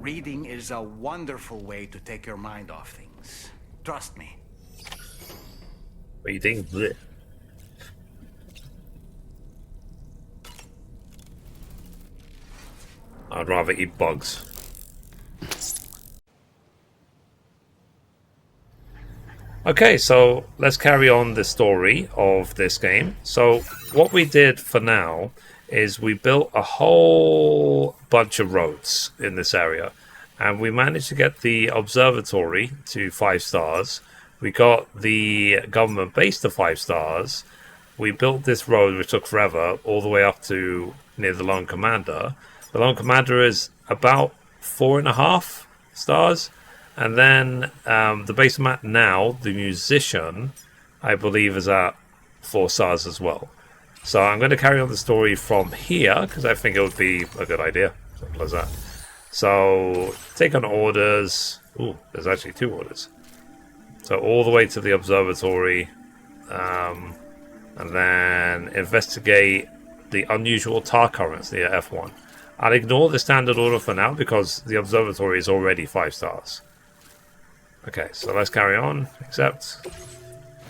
Reading is a wonderful way to take your mind off things. Trust me. Reading? Blech. I'd rather eat bugs. Okay, so let's carry on the story of this game. So what we did for now is we built a whole bunch of roads in this area. And we managed to get the observatory to 5 stars. We got the government base to 5 stars. We built this road, which took forever, all the way up to near the Lone Commander. The Lone Commander is about 4.5 stars. And then the base map now, the musician, I believe is at 4 stars as well. So I'm going to carry on the story from here, because I think it would be a good idea. Simple as that. So take on orders. Ooh, there's actually 2 orders. So all the way to the observatory. And then investigate the unusual tar currents near F1. I'll ignore the standard order for now because the observatory is already 5 stars. Okay, so let's carry on. Accept.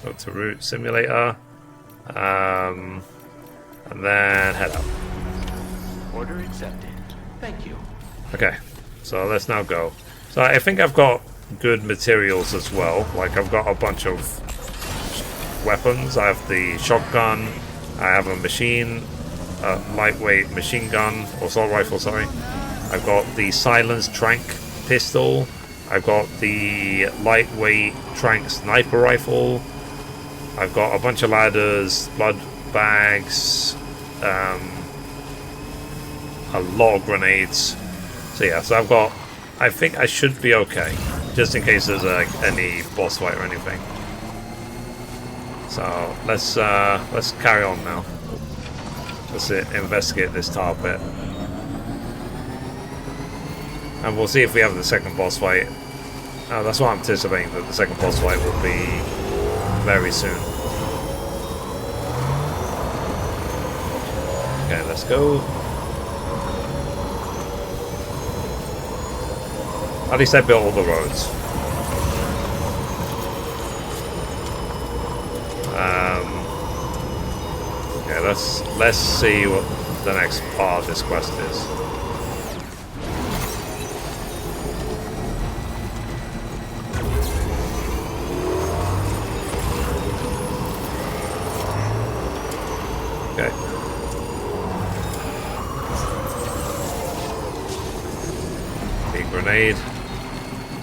Go to route simulator. And then head out. Order accepted. Thank you. Okay, so let's now go. So I think I've got good materials as well. Like I've got a bunch of weapons. I have the shotgun. I have a lightweight machine gun, or assault rifle, sorry. I've got the silenced trank pistol. I've got the lightweight trank sniper rifle. I've got a bunch of ladders, blood bags, a lot of grenades. So yeah, so I think I should be okay, just in case there's any boss fight or anything. So let's carry on now. Let's investigate this tar pit. And we'll see if we have the second boss fight. That's what I'm anticipating, that the second boss fight will be very soon. Okay, let's go. At least I built all the roads. Okay, let's see what the next part of this quest is. Okay. Big grenade.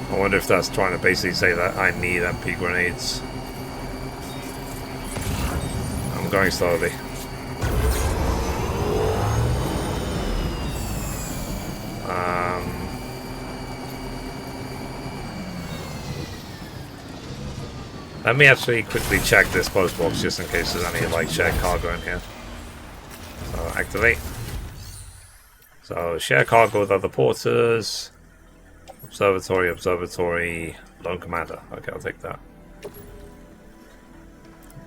I wonder if that's trying to basically say that I need MP grenades. I'm going slowly. Let me actually quickly check this post box just in case there's any like shared cargo in here. So activate. So share cargo with other porters. Observatory, Lone Commander. Okay, I'll take that.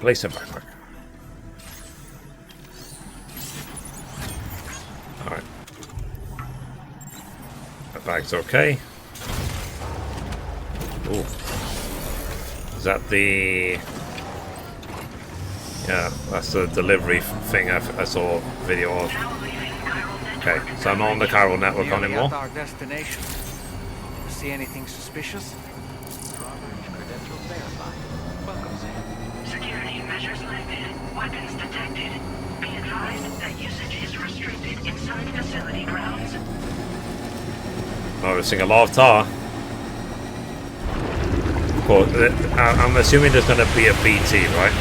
Place in backpack. Alright. My bag's okay. Ooh. Is that the... Yeah, that's the delivery thing I saw a video of. Okay, so I'm not on the Chiral network anymore. Our destination. See anything suspicious? Credentials verified. Welcome, Sam. Security measures lifted. Weapons detected. Be advised that usage is restricted inside facility grounds. Noticing a lot of tar. Cool. I'm assuming there's going to be a BT, right?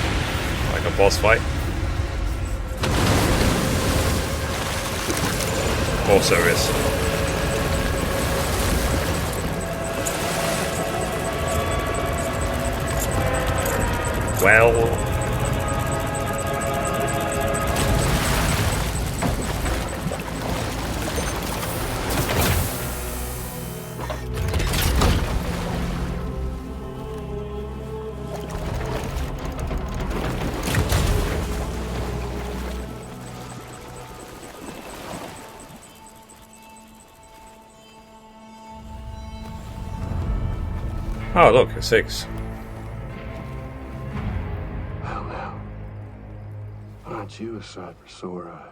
Like a boss fight. Of course there is. Well... Oh, look, it's Higgs. Well, now, aren't you a sight for sore eyes?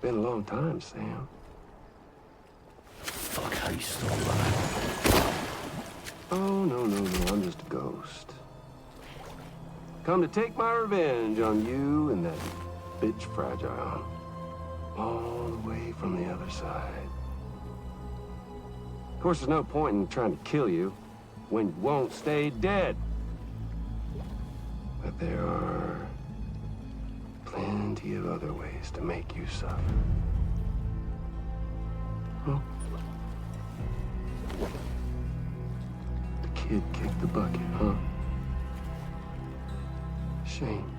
Been a long time, Sam. Fuck, how you still alive? Oh, no, I'm just a ghost. Come to take my revenge on you and that bitch Fragile. All the way from the other side. Of course, there's no point in trying to kill you when you won't stay dead. But there are plenty of other ways to make you suffer. Oh. The kid kicked the bucket, huh? Shame.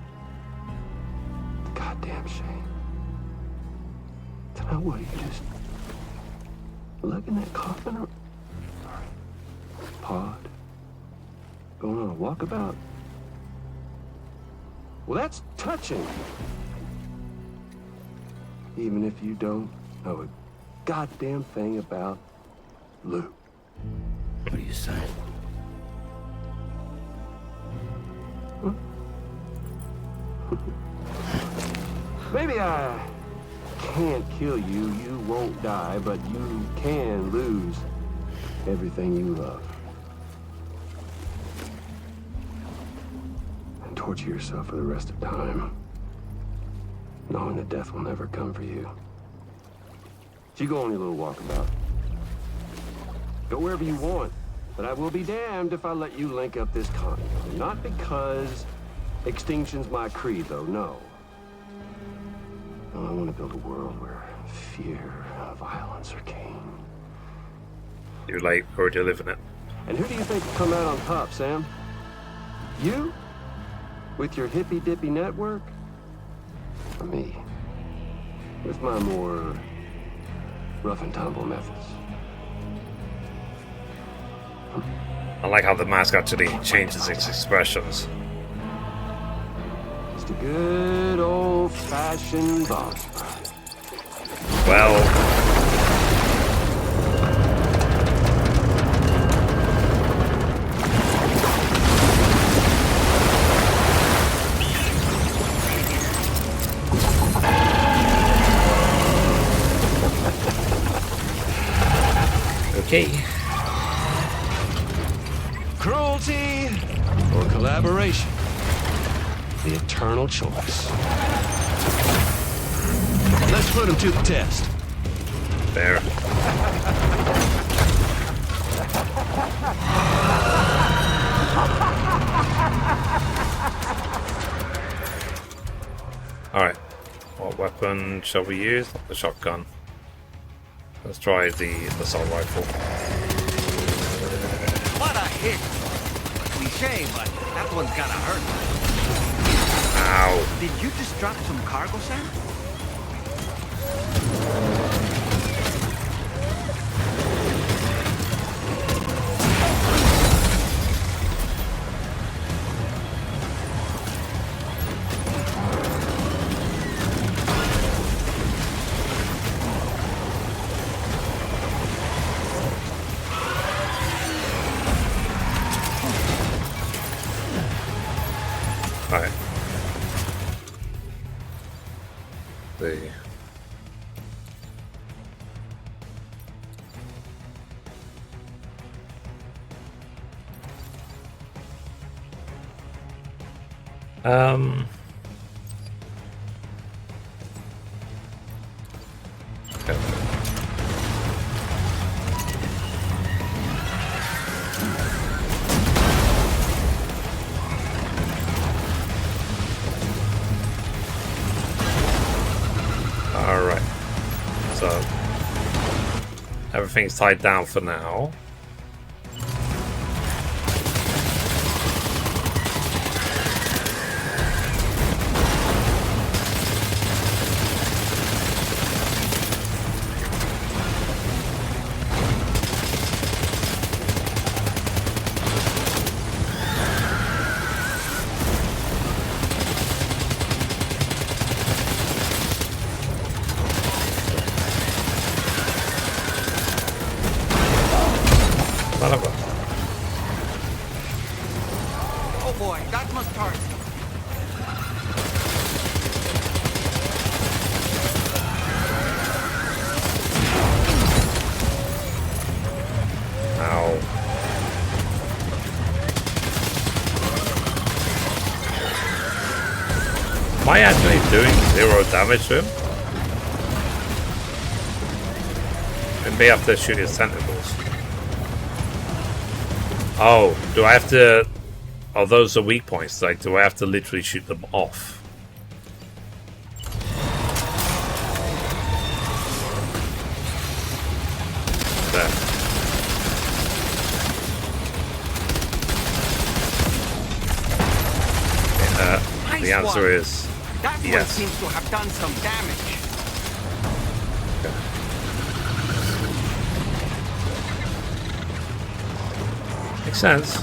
Goddamn shame. Then what, you just lugging that coffin or pod? Going on a walkabout? Well, that's touching. Even if you don't know a goddamn thing about Lou. What are you saying? Huh? Maybe I can't kill you, you won't die, but you can lose everything you love. And torture yourself for the rest of time, knowing that death will never come for you. So you go on your little walkabout. Go wherever you want, but I will be damned if I let you link up this continent. Not because extinction's my creed, though, no. I want to build a world where fear and violence are king. You're late, already living it. And who do you think will come out on top, Sam? You? With your hippy-dippy network? Or me? With my more rough-and-tumble methods? I like how the mask actually changes its expressions. Just a good old-fashioned boss fight. Well, okay. Cruelty or collaboration? The eternal choice. Let's put him to the test. There. Alright. What weapon shall we use? The shotgun. Let's try the assault rifle. What a hit! Cliche, but that one's gotta hurt. Ow. Did you just drop some cargo, Sam? Alright. The Alright. So everything's tied down for now. Son of a... Oh boy, that must hurt. Ow. Am I actually doing 0 damage to him? I may have to shoot his tentacles. Oh, do I have to... Oh, those are weak points. Like, do I have to literally shoot them off? There. The answer is That one yes. seems to have done some damage. Makes sense.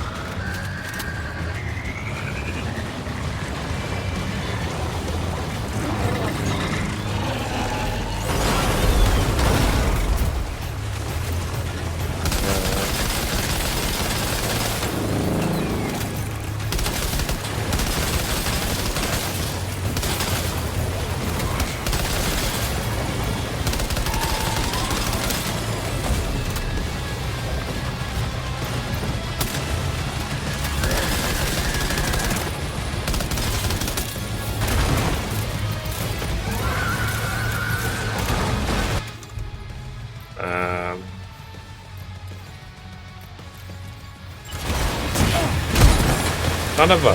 Son of a...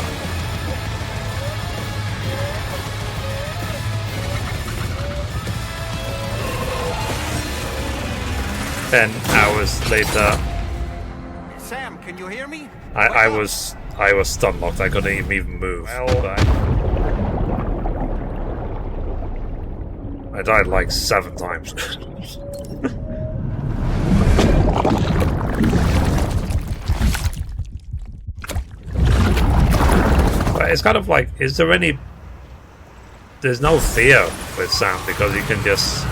Ten hours later, Sam, can you hear me? I was stun locked. I couldn't even move. Well, I died like 7 times. But it's kind of like, is there any... There's no fear with Sam because he can just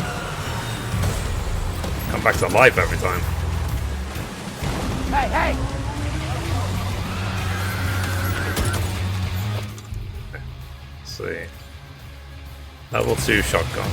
come back to life every time. Hey, hey! Let's see. Level 2 shotgun.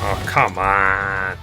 Oh, come on.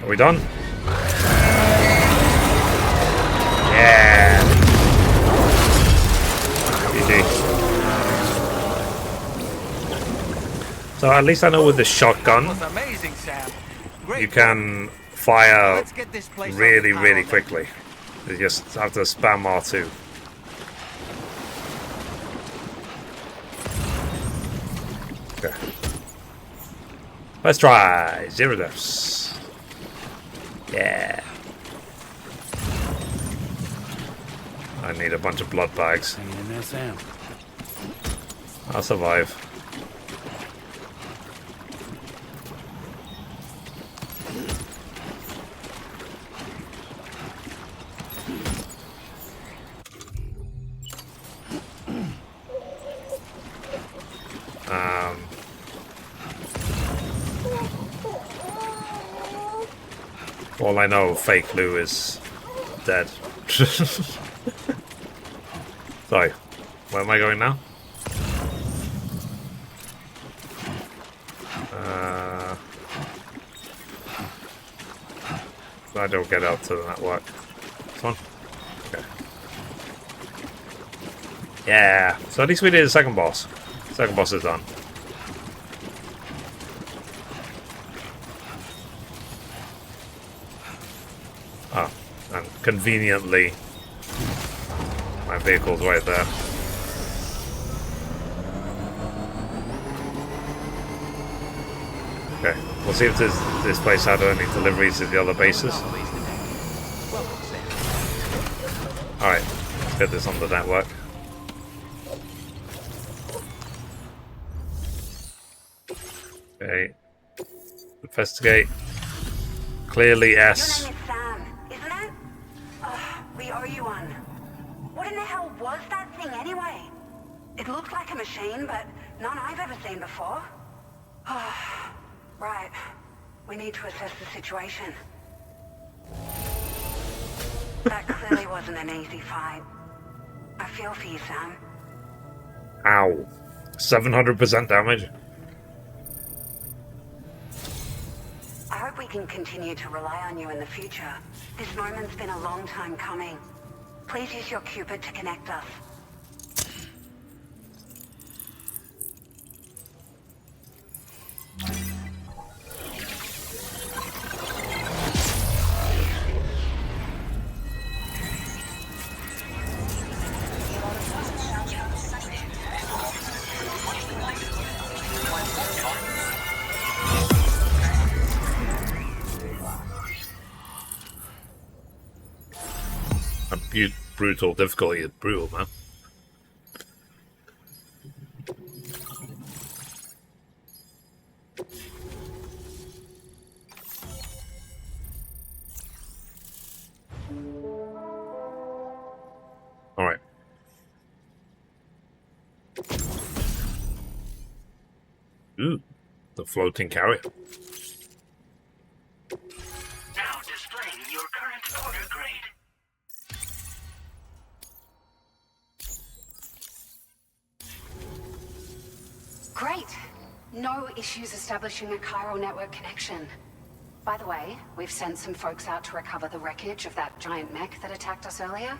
Are we done? Yeah. GG. So at least I know with the shotgun, That was amazing, Sam. Great you can fire Let's get this place really, off the really pile. quickly. You just have to spam R2. Okay. Let's try 0 deaths. Yeah. I need a bunch of blood bags. Hanging in there, Sam. I'll survive. All I know, fake Lou is dead. Sorry, where am I going now? I don't get out to the network. This one? Okay. Yeah. So at least we did the second boss. Second boss is done. Oh, and conveniently, my vehicle's right there. Okay, we'll see if this place had any deliveries to the other bases. Alright, let's get this on the network. Okay. Investigate. Clearly S. Your name is Sam, isn't it? We owe you one. What in the hell was that thing anyway? It looked like a machine, but none I've ever seen before. Right. We need to assess the situation. That clearly wasn't an easy fight. I feel for you, Sam. Ow. 700% damage. I hope we can continue to rely on you in the future. This moment's been a long time coming. Please use your Cupid to connect us. Brutal difficulty is brutal, man. Alright. Ooh, the floating carrier. Now displaying your current order grade. Great! No issues establishing a chiral network connection. By the way, we've sent some folks out to recover the wreckage of that giant mech that attacked us earlier.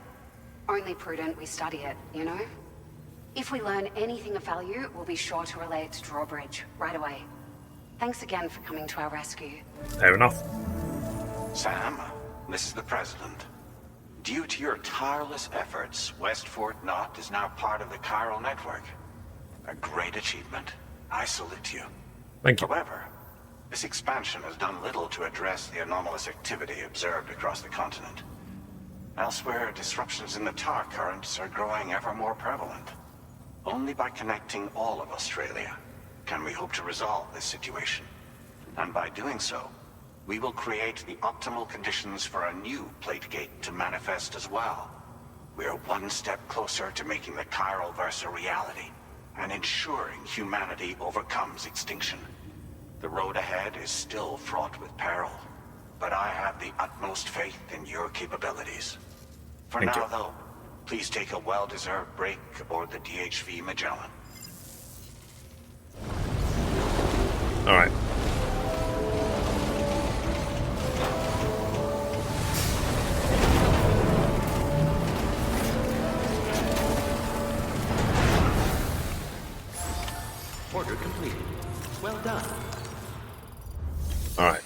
Only prudent we study it, you know? If we learn anything of value, we'll be sure to relay it to Drawbridge right away. Thanks again for coming to our rescue. Fair enough. Sam, this is the President. Due to your tireless efforts, West Fort Knot is now part of the chiral network. A great achievement. I salute you. Thank you. However, this expansion has done little to address the anomalous activity observed across the continent. Elsewhere, disruptions in the tar currents are growing ever more prevalent. Only by connecting all of Australia can we hope to resolve this situation. And by doing so, we will create the optimal conditions for a new Plategate to manifest as well. We are one step closer to making the chiral verse a reality, and ensuring humanity overcomes extinction. The road ahead is still fraught with peril, but I have the utmost faith in your capabilities. For Thank now, you. though, please take a well-deserved break aboard the DHV Magellan. Alright. Order completed. Well done. Alright.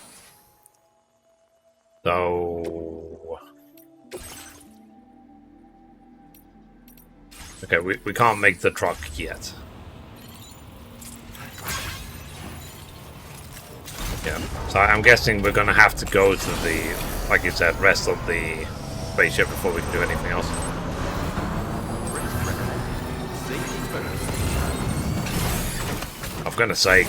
So... Okay, we can't make the truck yet. Yeah, so I'm guessing we're gonna have to go to the, like you said, rest of the spaceship before we can do anything else. For goodness sake.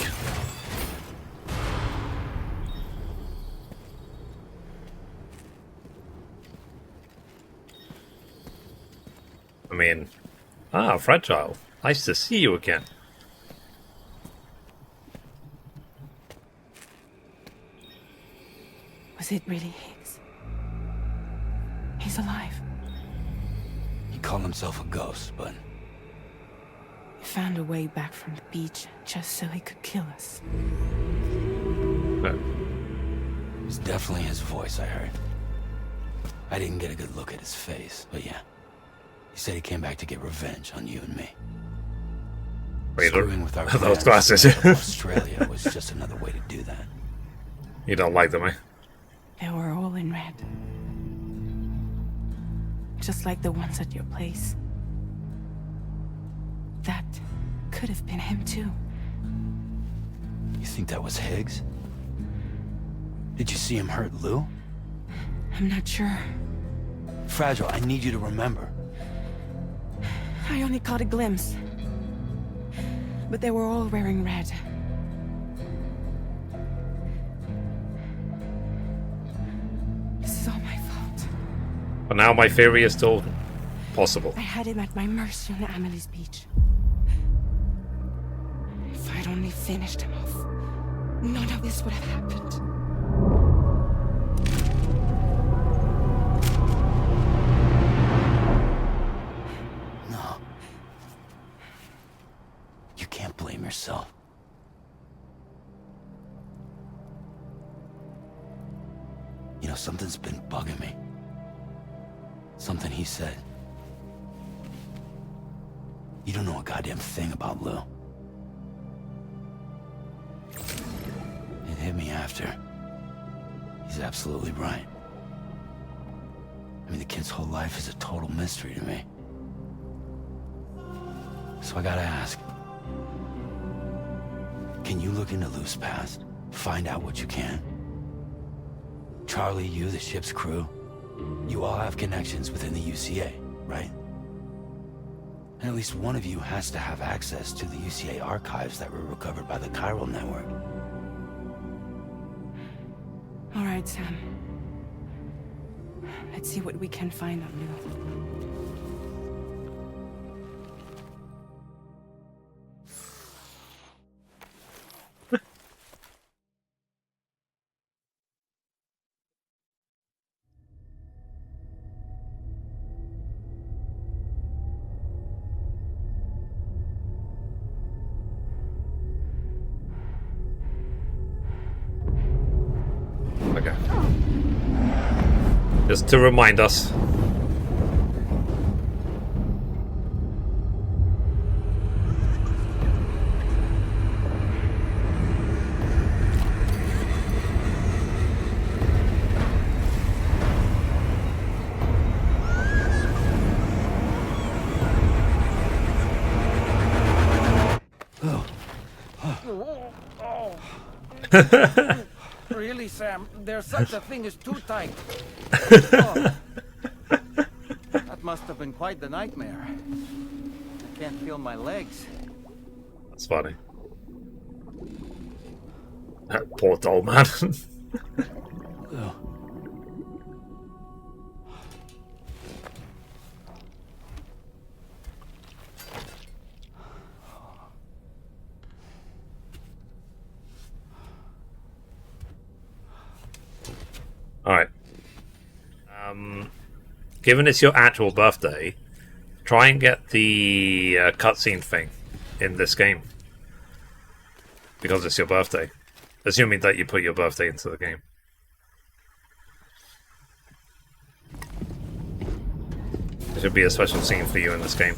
I mean, Fragile. Nice to see you again. Was it really Higgs? He's alive. He called himself a ghost, but He found a way back from the beach just so he could kill us. it's definitely his voice I heard. I didn't get a good look at his face, but yeah. He said he came back to get revenge on you and me. Screwing with our those glasses. Australia was just another way to do that. You don't like them, eh? They were all in red. Just like the ones at your place. That could have been him too. You think that was Higgs? Did you see him hurt Lou? I'm not sure. Fragile, I need you to remember. I only caught a glimpse. But they were all wearing red. This is all my fault. But now my theory is still possible. I had him at my mercy on Amelie's beach. If I'd only finished him off, none of this would have happened. No. You can't blame yourself. You know, something's been bugging me. Something he said. You don't know a goddamn thing about Lou. It hit me after. He's absolutely right. I mean, the kid's whole life is a total mystery to me. So I gotta ask. Can you look into Lou's past? Find out what you can? Charlie, you, the ship's crew, you all have connections within the UCA, right? And at least one of you has to have access to the UCA archives that were recovered by the Chiral network. All right, Sam. Let's see what we can find on Lou. Okay. Just to remind us. Really, Sam? There's such a thing as too tight. Oh. That must have been quite the nightmare. I can't feel my legs. That's funny. Poor old man. Alright. Given it's your actual birthday, try and get the cutscene thing in this game. Because it's your birthday. Assuming that you put your birthday into the game. There should be a special scene for you in this game.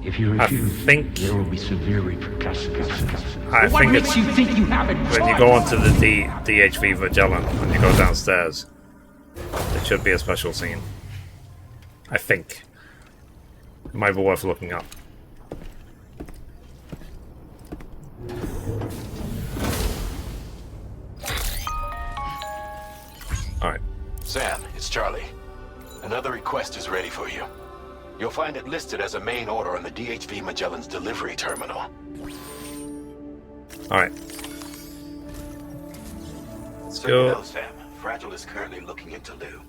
If you refuse, there will be severe repercussions. What makes you think you have a choice? When you go onto the DHV Magellan, when you go downstairs, there should be a special scene. I think. It might be worth looking up. Alright. Sam, it's Charlie. Another request is ready for you. You'll find it listed as a main order on the DHV Magellan's delivery terminal. Alright. So you know, Sam, Fragile is currently looking into Lou.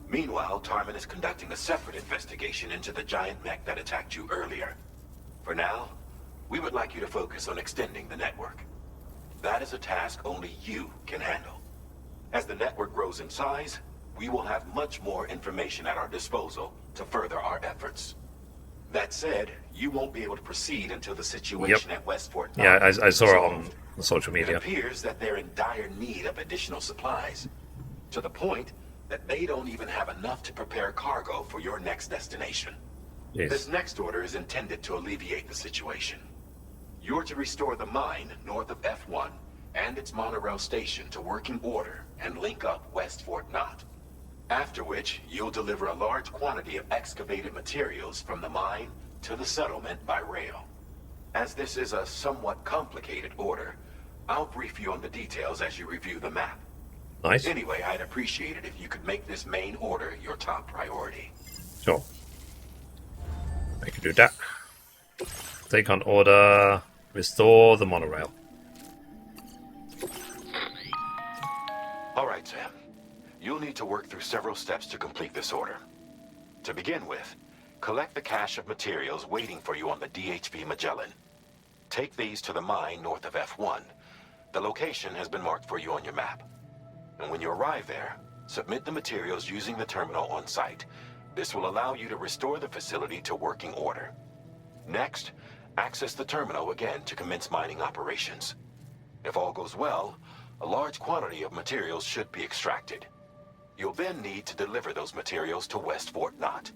Meanwhile, Tarman is conducting a separate investigation into the giant mech that attacked you earlier. For now, we would like you to focus on extending the network. That is a task only you can handle. As the network grows in size, we will have much more information at our disposal to further our efforts. That said, you won't be able to proceed until the situation at Westport. Yeah, I saw it on social media. It appears that they're in dire need of additional supplies, to the point that they don't even have enough to prepare cargo for your next destination. Yes. This next order is intended to alleviate the situation. You're to restore the mine north of F1 and its monorail station to working order and link up West Fort Knot. After which, you'll deliver a large quantity of excavated materials from the mine to the settlement by rail. As this is a somewhat complicated order, I'll brief you on the details as you review the map. Nice. Anyway, I'd appreciate it if you could make this main order your top priority. Sure. I can do that. Take on order. Restore the monorail. All right, Sam. You'll need to work through several steps to complete this order. To begin with, collect the cache of materials waiting for you on the DHV Magellan. Take these to the mine north of F1. The location has been marked for you on your map. And when you arrive there, submit the materials using the terminal on site. This will allow you to restore the facility to working order. Next, access the terminal again to commence mining operations. If all goes well, a large quantity of materials should be extracted. You'll then need to deliver those materials to West Fort Knot.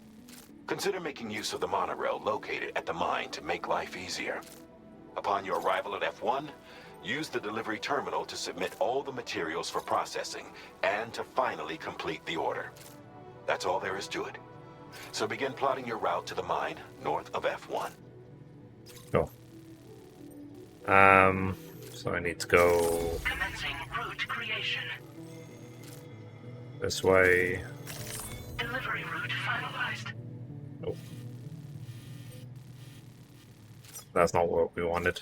Consider making use of the monorail located at the mine to make life easier. Upon your arrival at F1, use the delivery terminal to submit all the materials for processing and to finally complete the order. That's all there is to it. So begin plotting your route to the mine north of F1. Cool. So I need to go Commencing route creation. this way. Delivery route finalized. Oh. That's not what we wanted.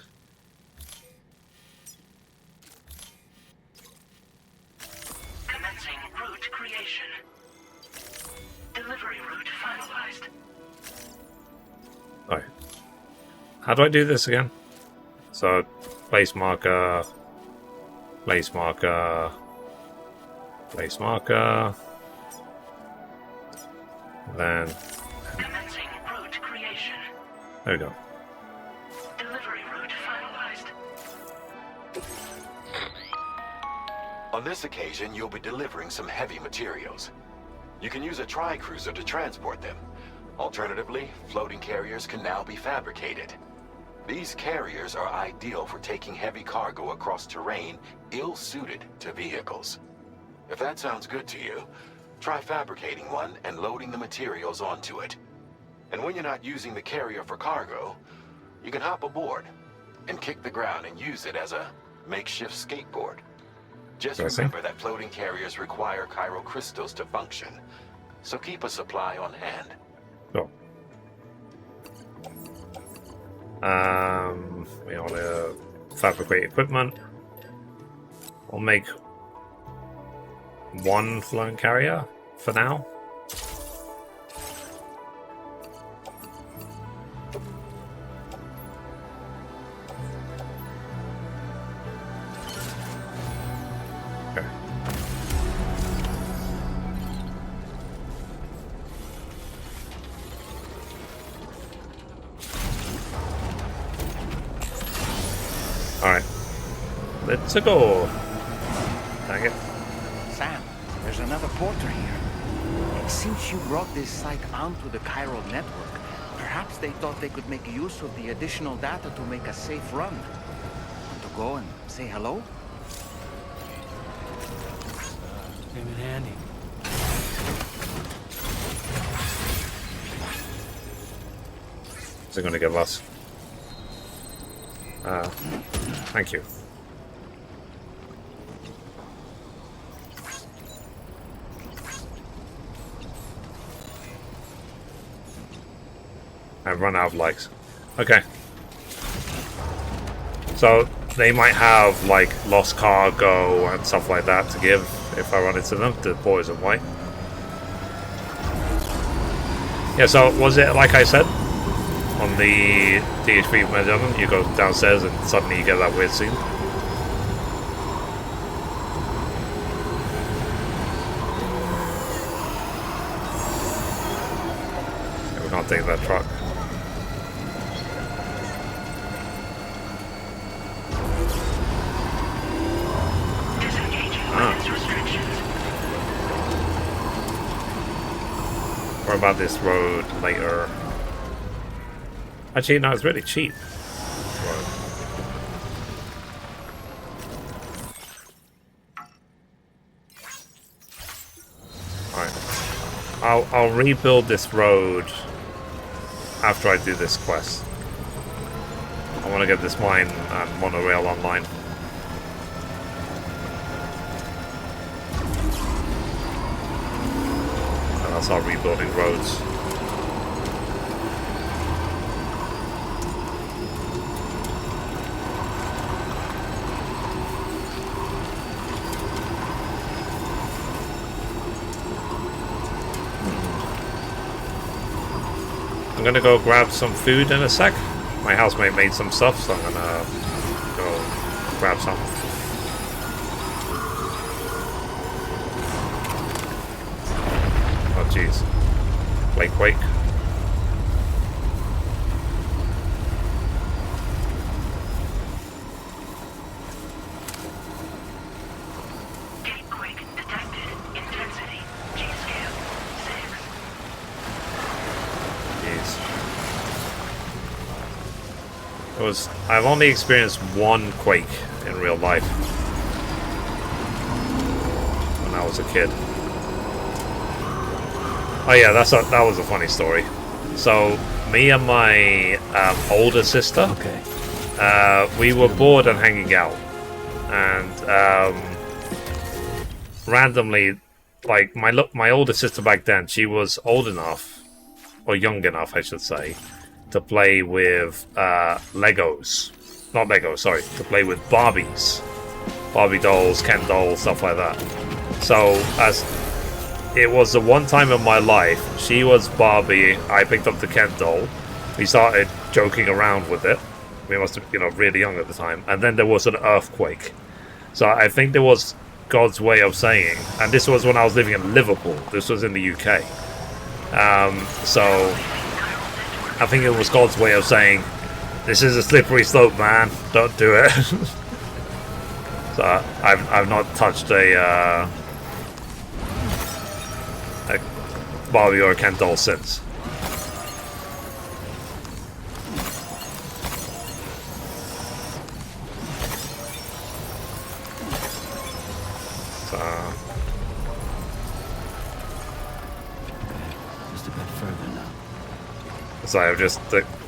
Commencing route creation. Delivery route finalized. Oh. How do I do this again? So, place marker, place marker, place marker, then Commencing route creation. there we go. Delivery route finalized. On this occasion, you'll be delivering some heavy materials. You can use a tri-cruiser to transport them. Alternatively, floating carriers can now be fabricated. These carriers are ideal for taking heavy cargo across terrain ill-suited to vehicles. If that sounds good to you, try fabricating one and loading the materials onto it. And when you're not using the carrier for cargo, you can hop aboard and kick the ground and use it as a makeshift skateboard. Just remember that floating carriers require chiral crystals to function, so keep a supply on hand. Cool. We want to fabricate equipment. We'll make one floating carrier for now. Okay. Alright. Let's go. Dang it. Sam, there's another porter here. And since you brought this site onto the chiral network, perhaps they thought they could make use of the additional data to make a safe run. Want to go and say hello? Came in handy. Is it going to give us? Thank you. I've run out of likes. Okay. So they might have like lost cargo and stuff like that to give if I run into them, the boys in white. Yeah, so was it like I said on the DHV Magellan, you go downstairs and suddenly you get that weird scene? Yeah, we can't take that truck. about this road later. Actually, no, it's really cheap. Road. Alright. I'll rebuild this road after I do this quest. I want to get this mine and monorail online. And I'll start rebuilding roads. I'm gonna go grab some food in a sec. My housemate made some stuff, so I'm gonna go grab some. Oh jeez. Wake. Gatequake detected. Intensity. G-scale. 6. I've only experienced one quake in real life when I was a kid. Oh yeah, that was a funny story. So me and my older sister, we were bored and hanging out, and randomly, like my older sister back then, she was old enough, or young enough, I should say, to play with Legos. Not Legos, sorry. To play with Barbies. Barbie dolls, Ken dolls, stuff like that. So, as it was the one time in my life, she was Barbie, I picked up the Ken doll. We started joking around with it. We must have been really young at the time. And then there was an earthquake. So I think there was God's way of saying, and this was when I was living in Liverpool. This was in the UK. So I think it was God's way of saying, this is a slippery slope, man. Don't do it. So I've not touched a Barbie or a Ken doll since. So just a bit further now. Sorry, I've just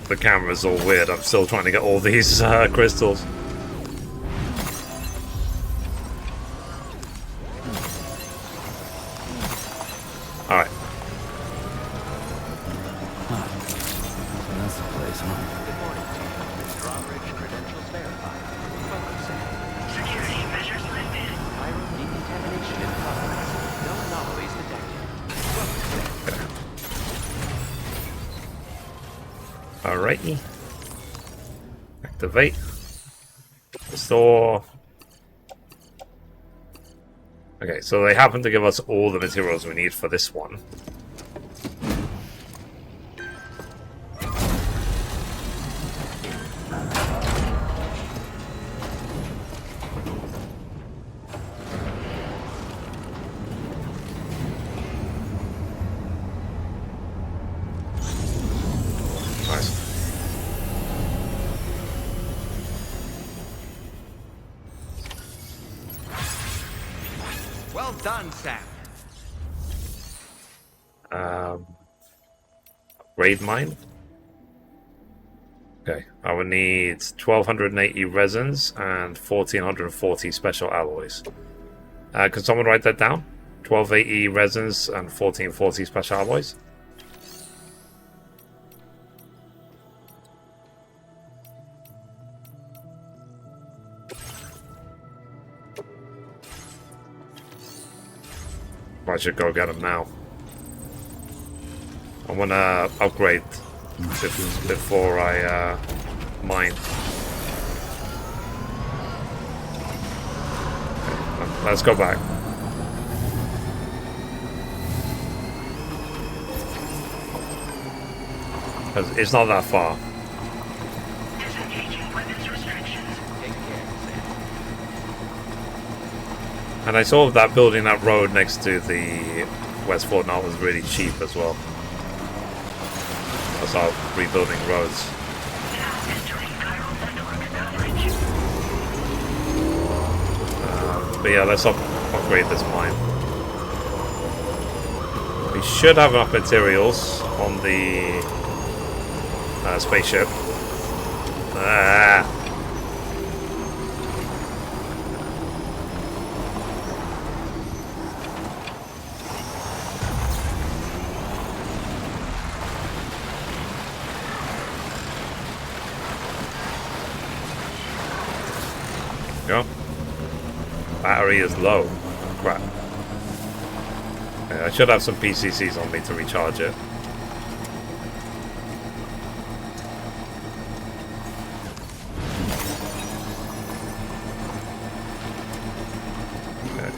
the camera's all weird. I'm still trying to get all these crystals. All right. That's the place, huh? Good morning, team. Drawbridge credentials verified. Focusing. Security measures lifted. Viral decontamination in progress. No anomalies detected. Alrighty. Activate. Restore. Okay, so they happen to give us all the materials we need for this one. Nice. Well done, Sam. Raid mine. Okay, I would need 1280 resins and 1440 special alloys. Can someone write that down? 1280 resins and 1440 special alloys. I should go get them now. I want to upgrade before I mine. Let's go back. It's not that far. Disengaging weapons restrictions. Take care, Sam. And I saw that building that road next to the West Fort now was really cheap as well. I'll start rebuilding roads. Now entering chiral network coverage. But yeah, let's upgrade this mine. We should have enough materials on the spaceship. Ah. Go. Battery is low. Crap. Okay, I should have some PCCs on me to recharge it. Okay.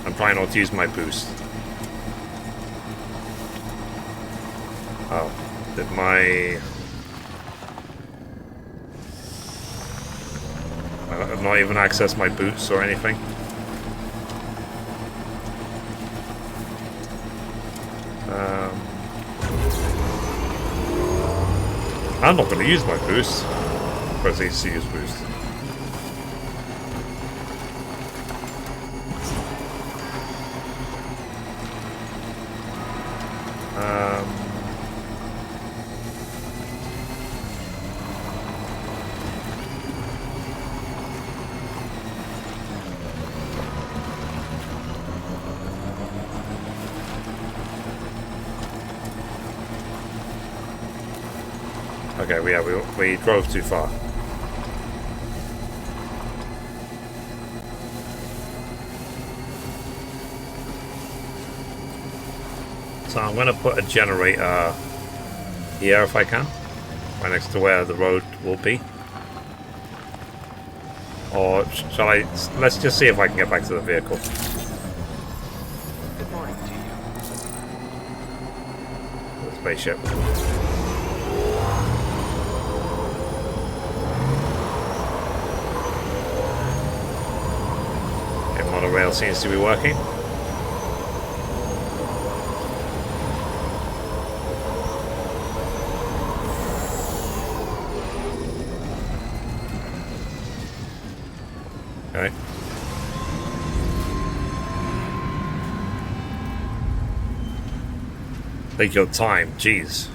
I'm trying not to use my boost. Oh, did I've not even accessed my boots or anything. I'm not going to use my boost. Press H to use boost. Okay, we drove too far. So I'm going to put a generator here if I can, right next to where the road will be. Or shall I? Let's just see if I can get back to the vehicle. Good morning to you. The spaceship. Monorail seems to be working. Okay. Take your time, jeez.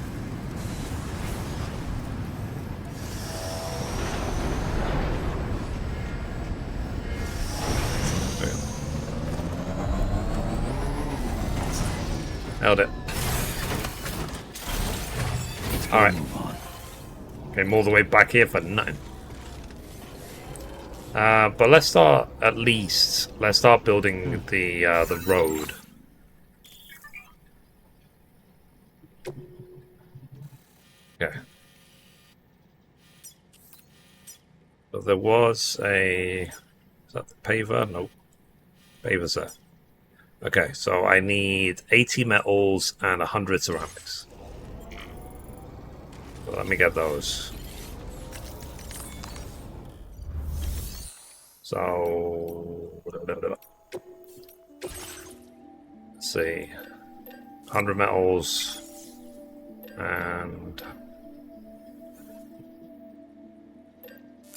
Held it. Alright. Came all the way back here for nothing. But let's start, at least, let's start building the road. Okay. So there was a... Is that the paver? Nope. Paver's there. Okay, so I need 80 metals and 100 ceramics. So let me get those. So... Let's see. 100 metals and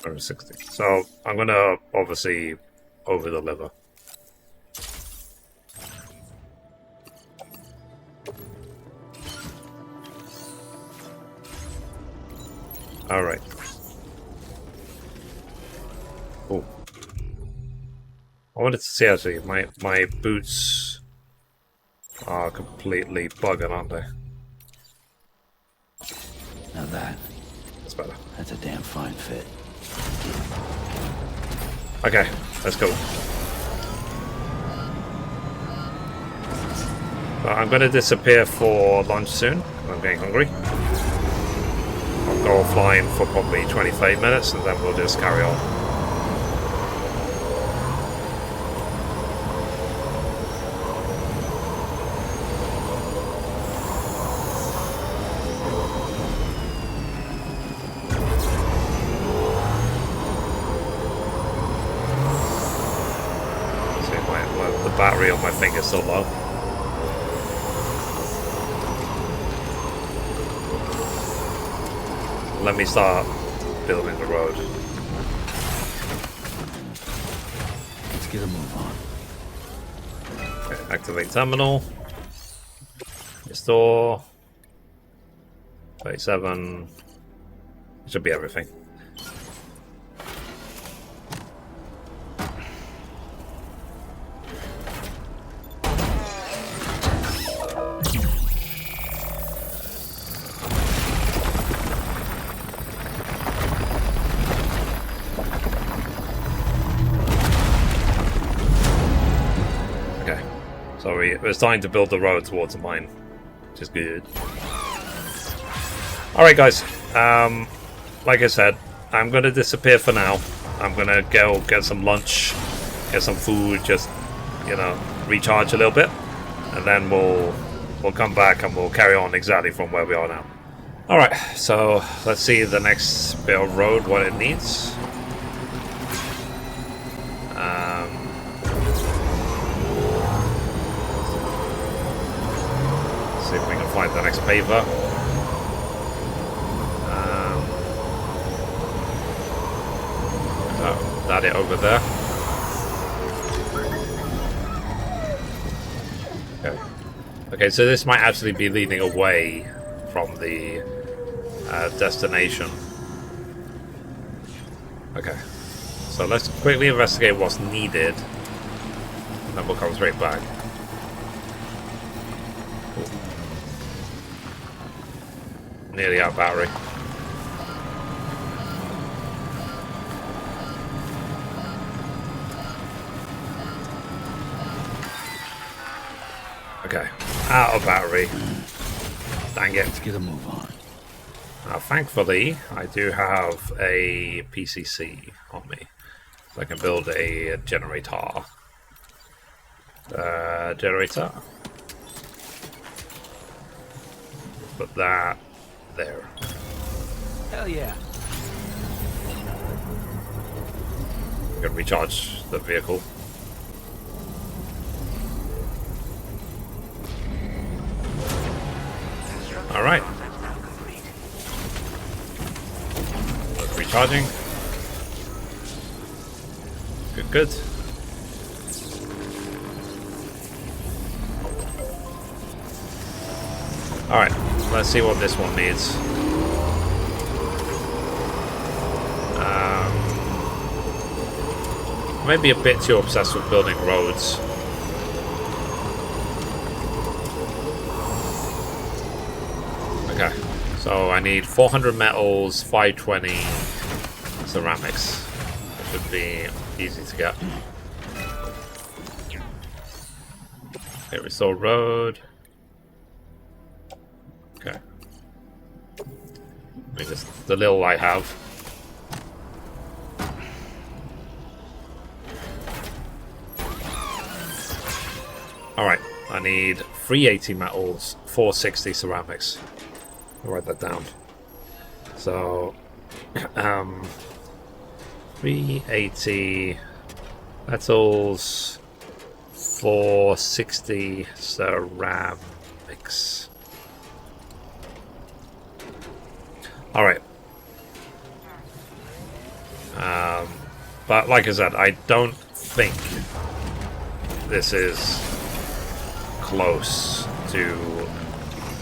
160. So I'm going to obviously over-deliver. All right. Oh, I wanted to see actually. My boots are completely bugging, aren't they? Now that's better. That's a damn fine fit. Okay, let's go. I'm going to disappear for lunch soon. I'm getting hungry. I'll go offline for probably 25 minutes and then we'll just carry on. still low. Let me start building the road. Let's get a move on. Okay, activate terminal. Restore. 37. Should be everything. Okay, so we're starting to build the road towards the mine, which is good. Alright guys, like I said, I'm going to disappear for now. I'm going to go get some lunch, get some food, just, you know, recharge a little bit. And then we'll come back and we'll carry on exactly from where we are now. Alright, so let's see the next bit of road, what it needs. See if we can find the next paver. That it over there. Okay. Okay, so this might actually be leading away from the destination. Okay. So let's quickly investigate what's needed. And then we'll come straight back. Ooh. Nearly out of battery. Okay, out of battery. Dang it. Let's get a move on. Now, thankfully, I do have a PCC on me, so I can build a generator. Generator. Put that there. Hell yeah. I'm gonna recharge the vehicle. Alright. Recharging. Good, good. Alright, let's see what this one needs. Maybe a bit too obsessed with building roads. Okay, so I need 400 metals, 520 ceramics. That should be easy to get. Okay, restore road. Okay. I mean, just the little I have. Alright, I need 380 metals, 460 ceramics. I'll write that down. So, 380 metals, 460 ceramics. Alright. But like I said, I don't think this is close to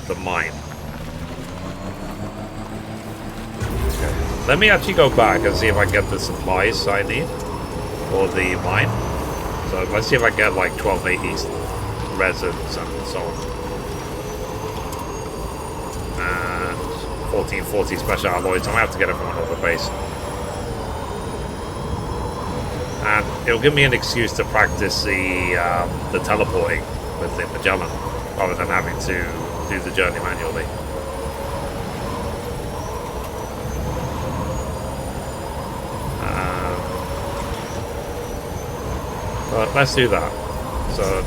the mine. Okay. Let me actually go back and see if I can get the supplies I need for the mine. So let's see if I can get like 1280 resins and so on. And 1440 special alloys. I'm gonna have to get it from another base. And it'll give me an excuse to practice the teleporting with the Magellan, rather than having to do the journey manually. But let's do that. So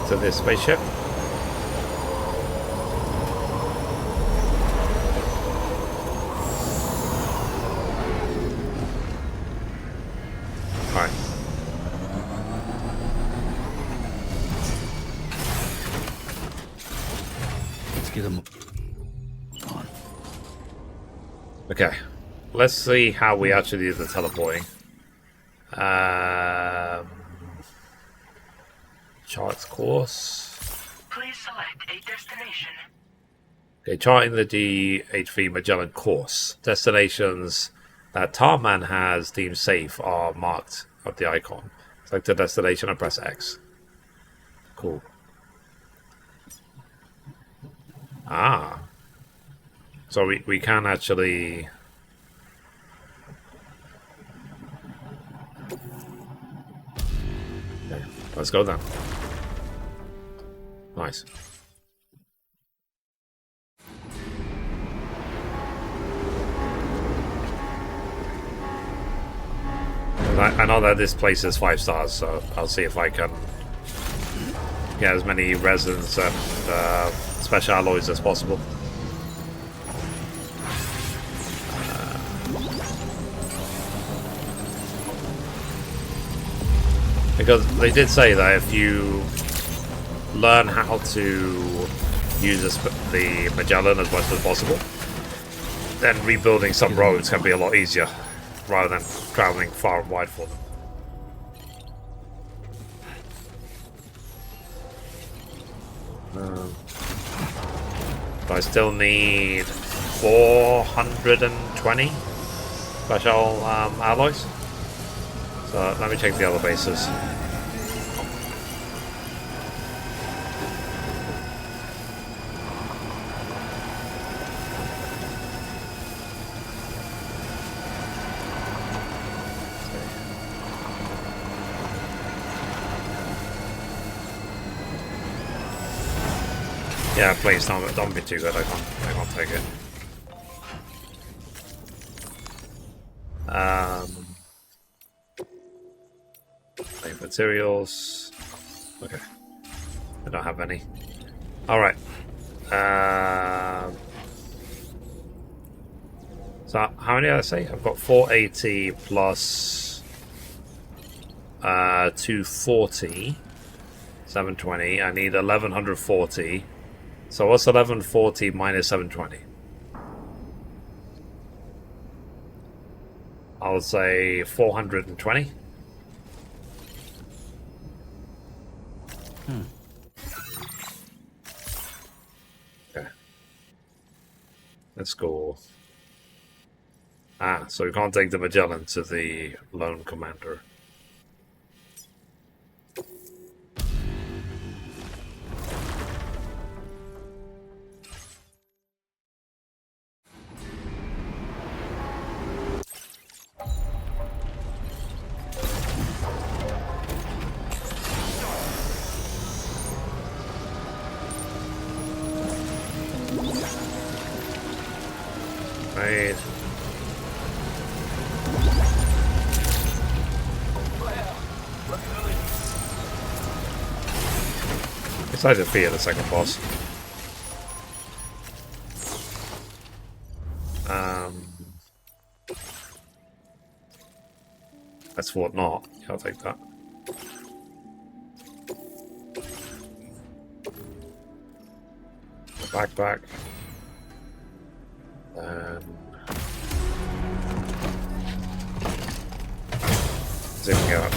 back to this spaceship. Alright. Let's get him on. Okay. Let's see how we actually do the teleporting. Charts course. Please select a destination. Okay, charting the DHV Magellan course. Destinations that Tarman has deemed safe are marked at the icon. Select the destination and press X. Cool. Ah. So we can actually... Okay, let's go then. Nice. I know that this place is 5 stars, so I'll see if I can get as many resins and special alloys as possible. Because they did say that if you learn how to use the Magellan as much as possible, then rebuilding some roads can be a lot easier rather than traveling far and wide for them. But I still need 420 special alloys. So let me check the other bases. Yeah, please don't be too good. I can't take it. Make materials. Okay, I don't have any. All right. So how many did I say? I've got 480 plus 240, 720. I need 1140. So what's 1140 minus 720? I would say 420. Okay. Let's go. Ah, so we can't take the Magellan to the lone commander. Right. Excited to fear the second boss. That's what not. Yeah, I'll take that. Backpack. Zooming out.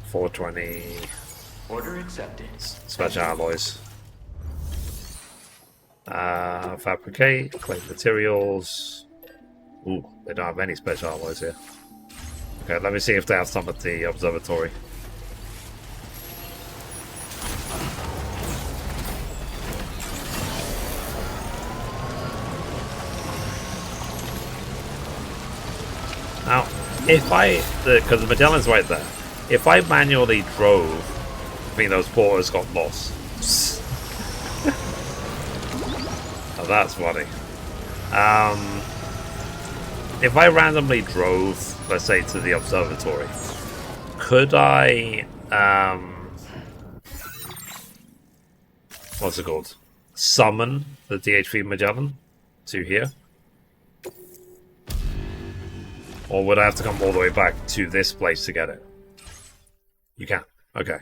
420. Order accepted. Special alloys. Fabricate. Claim materials. Ooh, they don't have any special alloys here. Okay, let me see if they have some at the observatory. Now, if because the Magellan's right there, if I manually drove, I think those porters got lost. Oh, that's funny. If I randomly drove, let's say, to the observatory, could I what's it called? Summon the DHV Magellan to here? Or would I have to come all the way back to this place to get it? You can. Okay.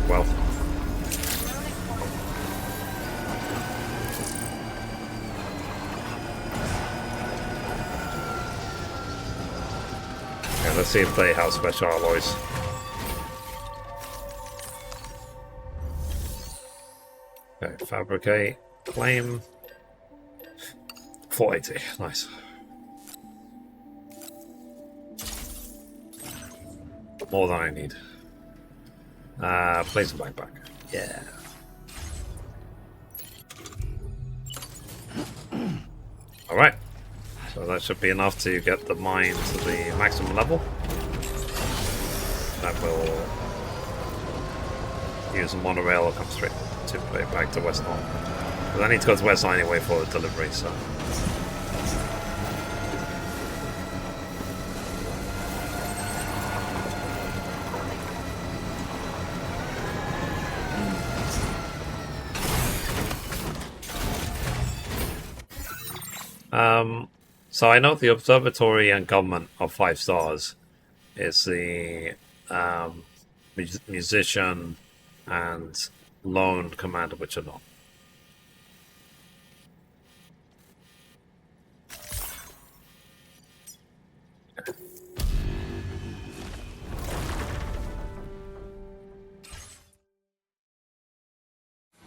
Well. Okay, let's see if they have special alloys. Okay, fabricate, claim. 480, nice. More than I need. Place a backpack. Yeah. Alright. So that should be enough to get the mine to the maximum level. That will use a monorail or come straight to back to West North. Because I need to go to West North anyway for the delivery, so. So I know the observatory and government of 5 stars is the musician and lone commander, which are not.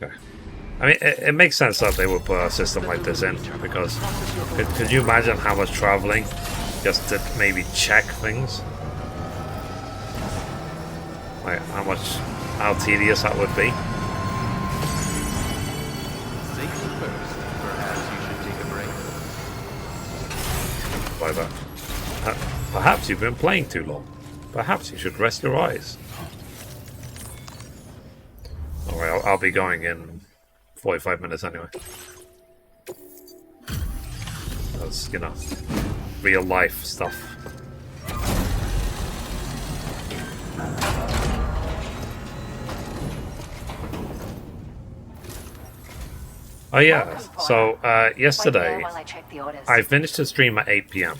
Okay. I mean, it makes sense that they would put a system like this in, because could you imagine how much traveling just to maybe check things? Like, how tedious that would be? Safety first. Perhaps you should take a break. Like that. Perhaps you've been playing too long. Perhaps you should rest your eyes. Alright, I'll be going in 45 minutes anyway. That's, you know, real life stuff. Oh yeah, so yesterday I finished the stream at 8 PM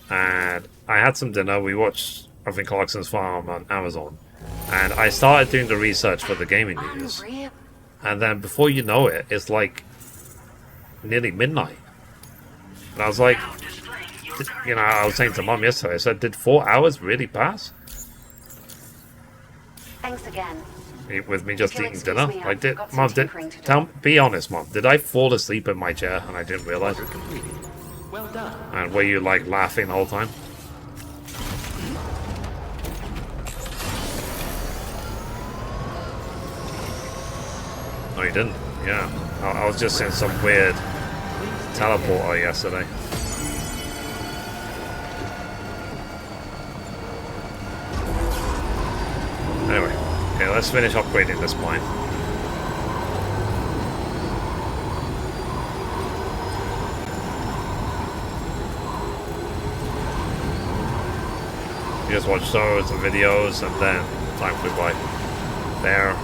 and I had some dinner. We watched, I think, Clarkson's Farm on Amazon, and I started doing the research for the gaming news. And then before you know it, it's like nearly midnight. And I was like, you know, I was saying to Mom yesterday, I said, did 4 hours really pass? Thanks again. With me just eating dinner? Like, Mom, be honest, Mom, did I fall asleep in my chair and I didn't realize? Well done. And were you like laughing the whole time? No, you didn't. Yeah, I was just in some weird teleporter yesterday. Anyway, okay, let's finish upgrading this mine. You just watch shows and videos, and then time flew by. There.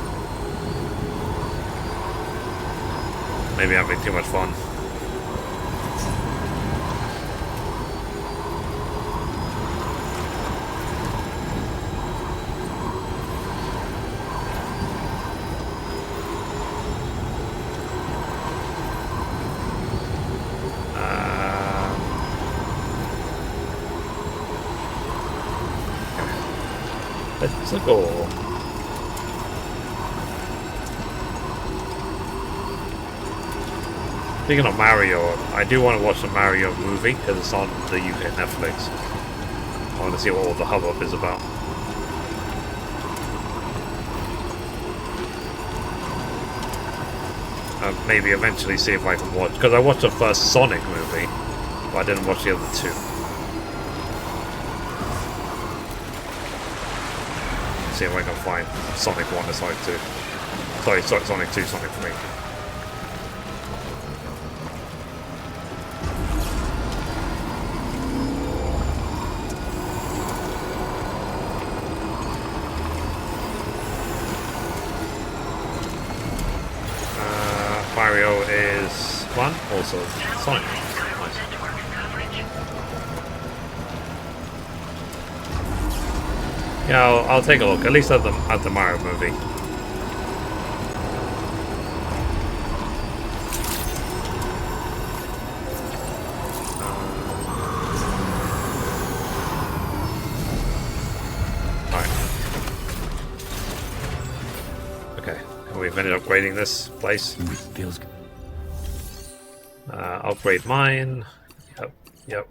Maybe having too much fun. Let's go. Speaking of Mario, I do want to watch the Mario movie because it's on the UK Netflix. I want to see what all the hubbub is about. Maybe eventually see if I can watch, because I watched the first Sonic movie, but I didn't watch the other two. See if I can find Sonic 1 and Sonic 2. Sorry, Sonic 2, Sonic 3. scenario is fun, also Sonic. Nice. Yeah, I'll take a look, at least at the Mario movie. We've finished upgrading this place. Feels good. Upgrade mine. Yep.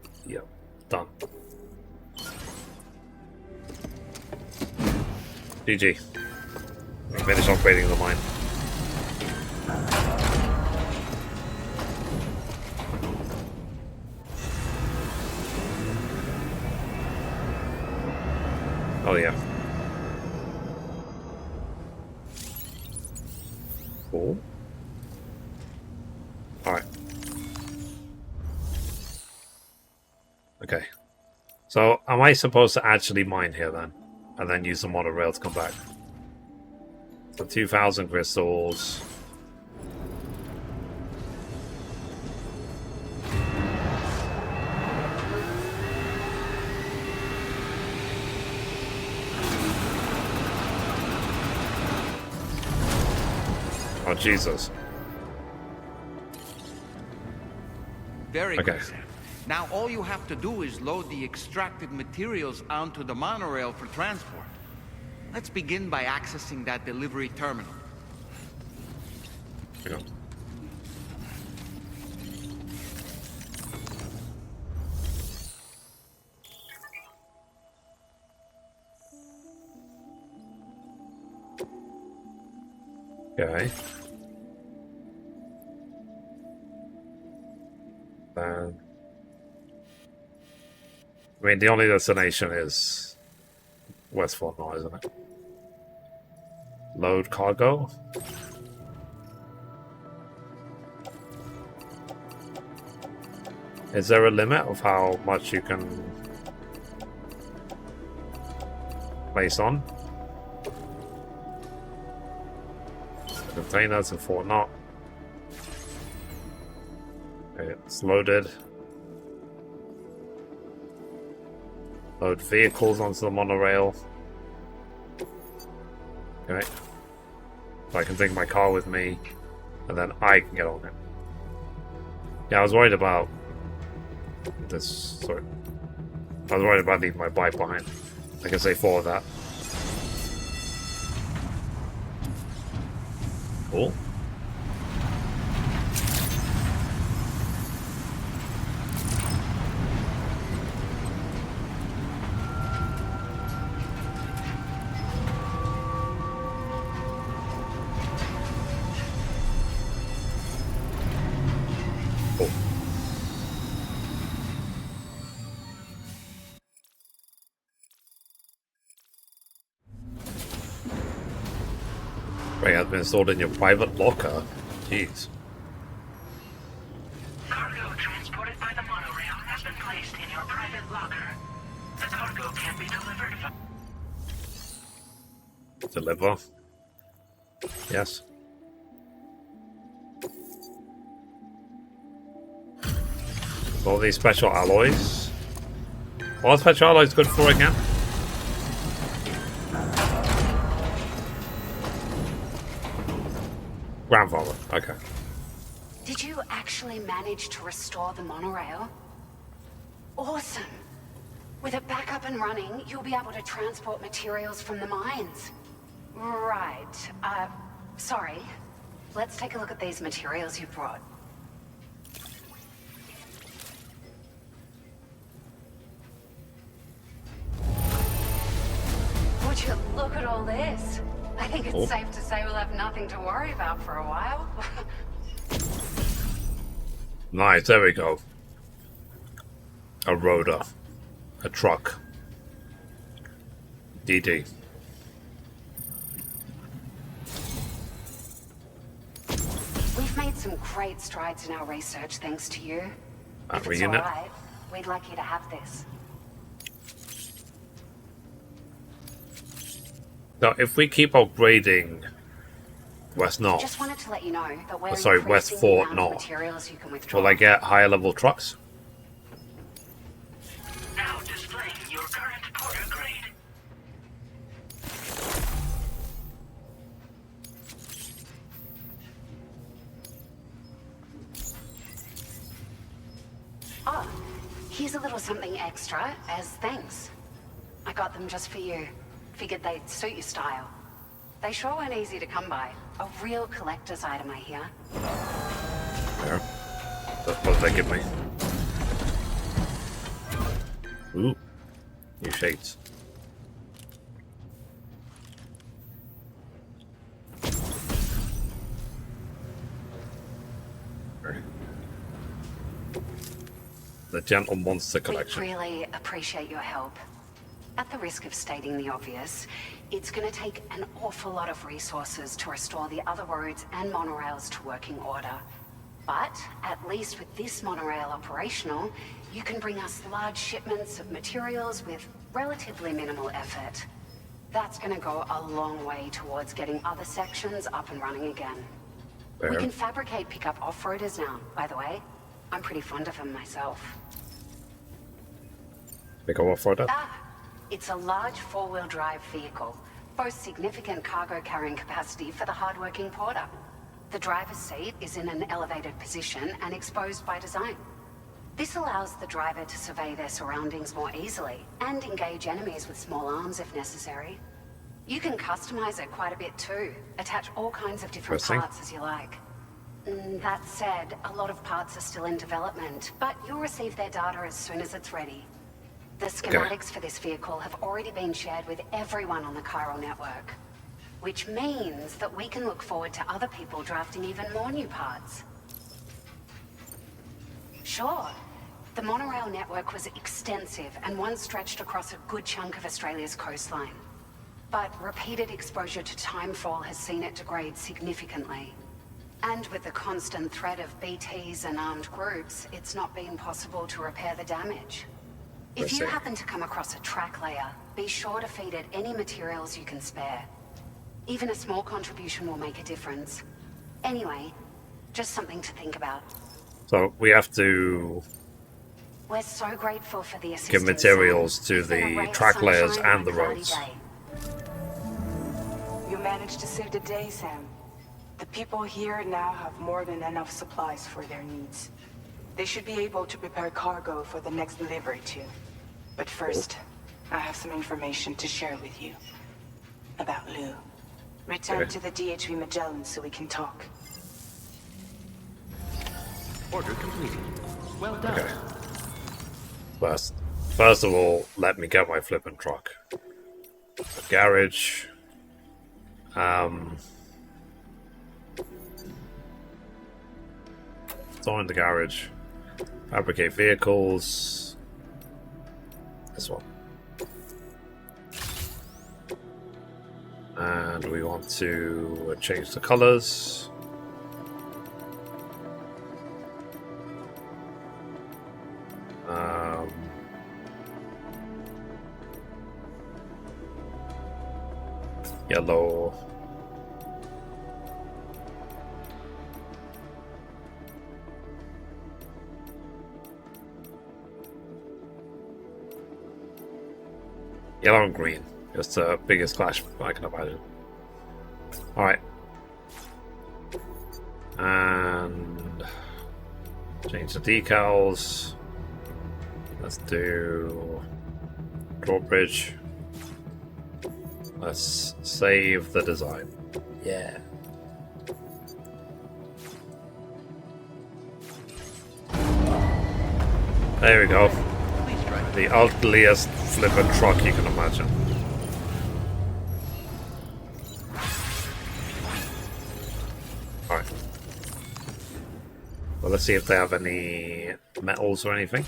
Done. GG. We finished upgrading the mine. Oh yeah. Cool. Alright. Okay. So, am I supposed to actually mine here then? And then use the monorail to come back? So, 2,000 crystals. Oh, Jesus. Very Okay. good, Sam. Now all you have to do is load the extracted materials onto the monorail for transport. Let's begin by accessing that delivery terminal. Yeah. Okay. Then, I mean, the only destination is Westford now, isn't it? Load cargo. Is there a limit of how much you can place on? Containers and 4 not. Okay, it's loaded. Load vehicles onto the monorail. Okay. So I can take my car with me, and then I can get on it. Yeah, I was worried about this. Sorry. I was worried about leaving my bike behind. I can say 4 of that. Cool. Cool. Ray has been installed in your private locker. Jeez. Cargo transported by the monorail has been placed in your private locker. The cargo can be delivered from... Deliver. Yes. All these special alloys. What are special alloys good for again? Grandfather. Okay. Did you actually manage to restore the monorail? Awesome! With it back up and running, you'll be able to transport materials from the mines. Right. Sorry. Let's take a look at these materials you brought. Would you look at all this? I think it's safe to say we'll have nothing to worry about for a while. Nice, there we go. A rotor. A truck. DD. We've made some great strides in our research thanks to you. If it's Reunit. alright, we'd like you to have this. Now, if we keep upgrading West North. Just wanted to let you know that we're Sorry, West increasing Fort the amount of North. materials you can withdraw. Will I get higher level trucks? Now displaying your current porter grade. Oh, here's a little something extra as thanks. I got them just for you. Figured they'd suit your style. They sure weren't easy to come by. A real collector's item, I hear. There. What did they give me? Ooh. New shades. The Gentle Monster Collection. We really appreciate your help. At the risk of stating the obvious, it's going to take an awful lot of resources to restore the other roads and monorails to working order. But, at least with this monorail operational, you can bring us large shipments of materials with relatively minimal effort. That's going to go a long way towards getting other sections up and running again. Fair. We can fabricate pickup off-roaders now, by the way. I'm pretty fond of them myself. They go off road. It's a large four-wheel drive vehicle, boasts significant cargo carrying capacity for the hard-working porter. The driver's seat is in an elevated position and exposed by design. This allows the driver to survey their surroundings more easily and engage enemies with small arms if necessary. You can customize it quite a bit too, attach all kinds of different parts as you like. That said, a lot of parts are still in development, but you'll receive their data as soon as it's ready. The schematics for this vehicle have already been shared with everyone on the Chiral network, which means that we can look forward to other people drafting even more new parts. Sure, the monorail network was extensive and once stretched across a good chunk of Australia's coastline. But repeated exposure to timefall has seen it degrade significantly. And with the constant threat of BTs and armed groups, it's not been possible to repair the damage. If you happen to come across a track layer, be sure to feed it any materials you can spare. Even a small contribution will make a difference. Anyway, just something to think about. So we have to We're so grateful for the assistance. give materials to the track layers and the roads. You managed to save the day, Sam. The people here now have more than enough supplies for their needs. They should be able to prepare cargo for the next delivery too. But first, I have some information to share with you. About Lou. Return to the DHV Magellan so we can talk. Order completed. Well done. Okay. First of all, let me get my flippin' truck. Garage. Store in the garage. Fabricate vehicles. This one. And we want to change the colors. Yellow. Yellow and green. Just the biggest clash I can imagine. Alright. And change the decals. Let's do drawbridge. Let's save the design. Yeah. There we go. The ugliest flippin' truck you can imagine. Alright. Well, let's see if they have any metals or anything.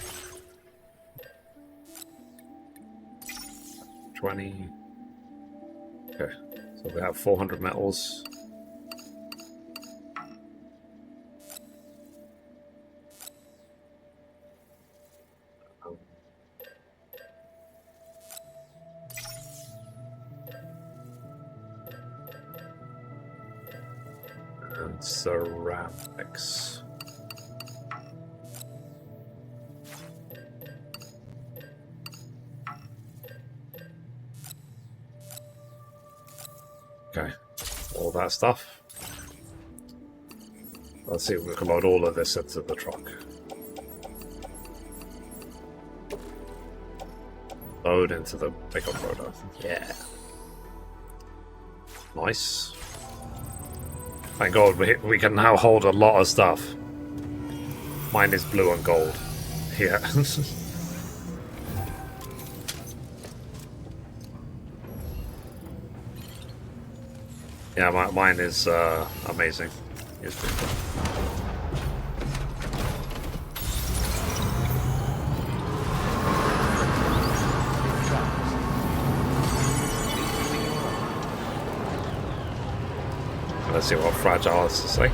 20. Okay, so we have 400 metals. ceramics. Okay, all that stuff. Let's see if we can load all of this into the truck. Load into the pickup rotor. Yeah. Nice. Thank God we can now hold a lot of stuff. Mine is blue and gold. Yeah. Yeah, mine is amazing. It's pretty cool. Let's see what fragile has to say.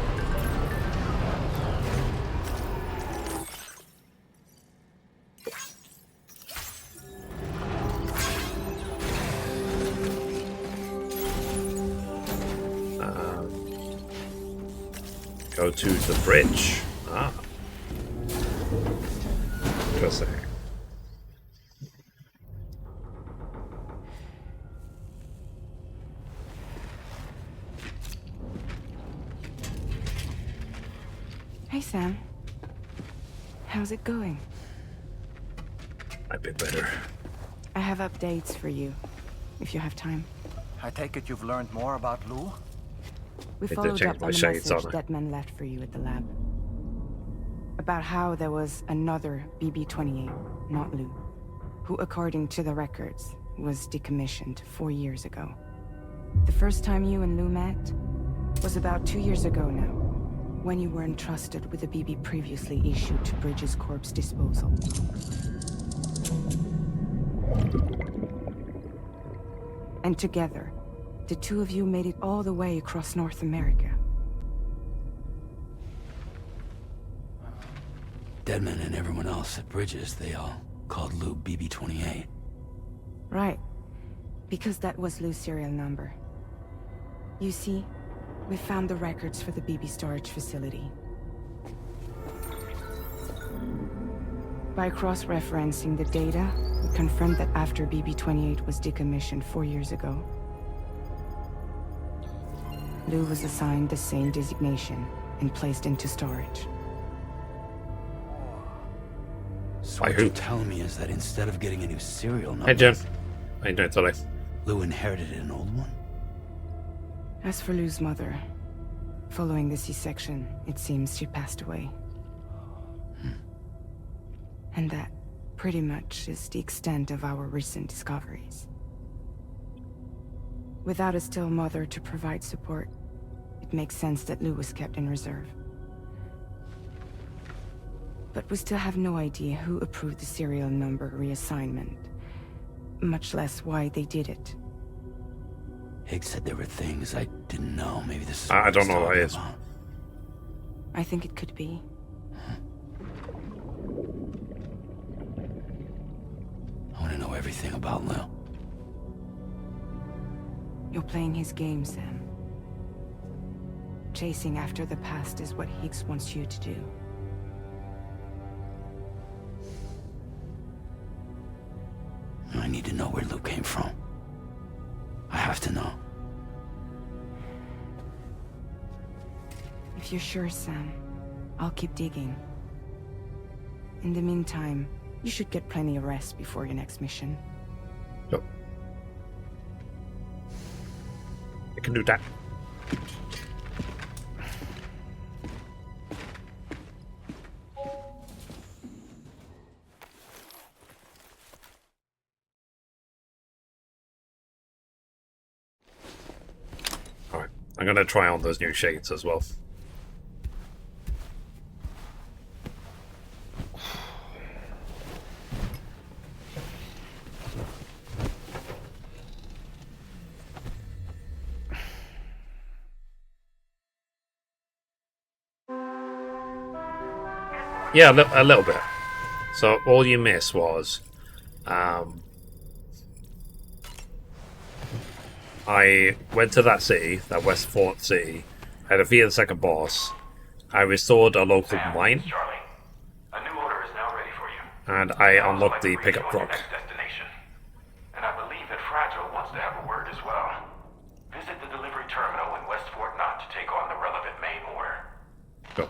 Go to the bridge. Ah. Interesting. Hey, Sam. How's it going? A bit better. I have updates for you, if you have time. I take it you've learned more about Lou? We Did followed change up my on the shades message on it? Deadman left for you at the lab. About how there was another BB-28, not Lou, who, according to the records, was decommissioned 4 years ago. The first time you and Lou met was about 2 years ago now, when you were entrusted with a BB previously issued to Bridges Corp's disposal. And together, the two of you made it all the way across North America. Deadman and everyone else at Bridges, they all called Lou BB-28. Right. Because that was Lou's serial number. You see, we found the records for the BB storage facility. By cross-referencing the data, we confirmed that after BB-28 was decommissioned 4 years ago, Lou was assigned the same designation and placed into storage. So what you're telling me is that instead of getting a new serial number... Hey, Jim. How you doing today? Lou inherited an old one? As for Lou's mother, following the C-section, it seems she passed away. And that, pretty much, is the extent of our recent discoveries. Without a still mother to provide support, it makes sense that Lou was kept in reserve. But we still have no idea who approved the serial number reassignment, much less why they did it. Higgs said there were things I didn't know. Maybe this is I don't know what it is. I think it could be. I want to know everything about Lou. You're playing his game, Sam. Chasing after the past is what Higgs wants you to do. I need to know where Lou came from. I have to know. If you're sure, Sam, I'll keep digging. In the meantime, you should get plenty of rest before your next mission. Yep. I can do that. Alright, I'm gonna try on those new shades as well. Yeah, a little bit. So all you missed was I went to that city, that West Fort city, I defeated the second boss. I restored a local mine. Charlie. A new order is now ready for you. And I unlocked the pickup truck. Destination. And I believe that Fragile wants to have a word as well. Visit the delivery terminal in West Fort Knott to take on the relevant main order. Go.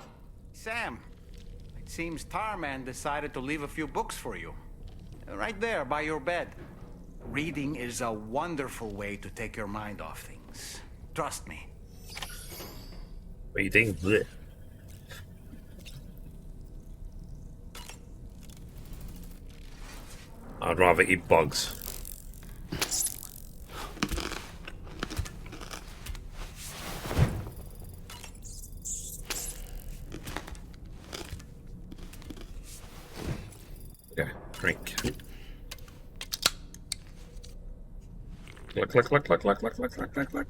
Sam, it seems Tarman decided to leave a few books for you. Right there by your bed. Reading is a wonderful way to take your mind off things. Trust me. Reading? Blech. I'd rather eat bugs. Okay, drink. Click.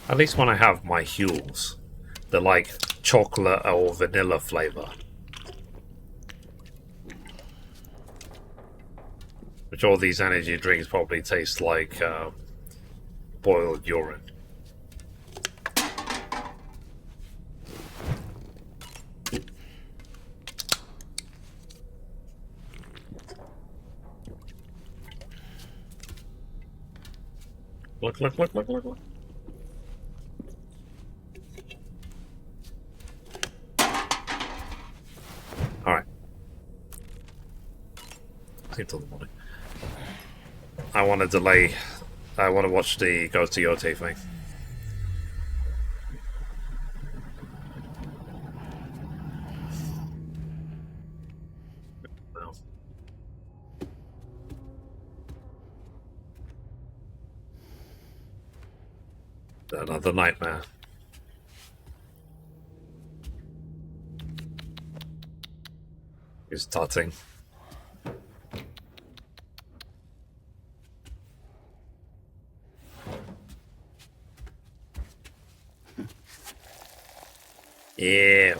At least when I have my Huels, they're like chocolate or vanilla flavor. Which all these energy drinks probably taste like boiled urine. Look. Alright. Until the morning. I want to delay. I want to watch the Go to Yote thing. Another nightmare. He's tutting. Yeah.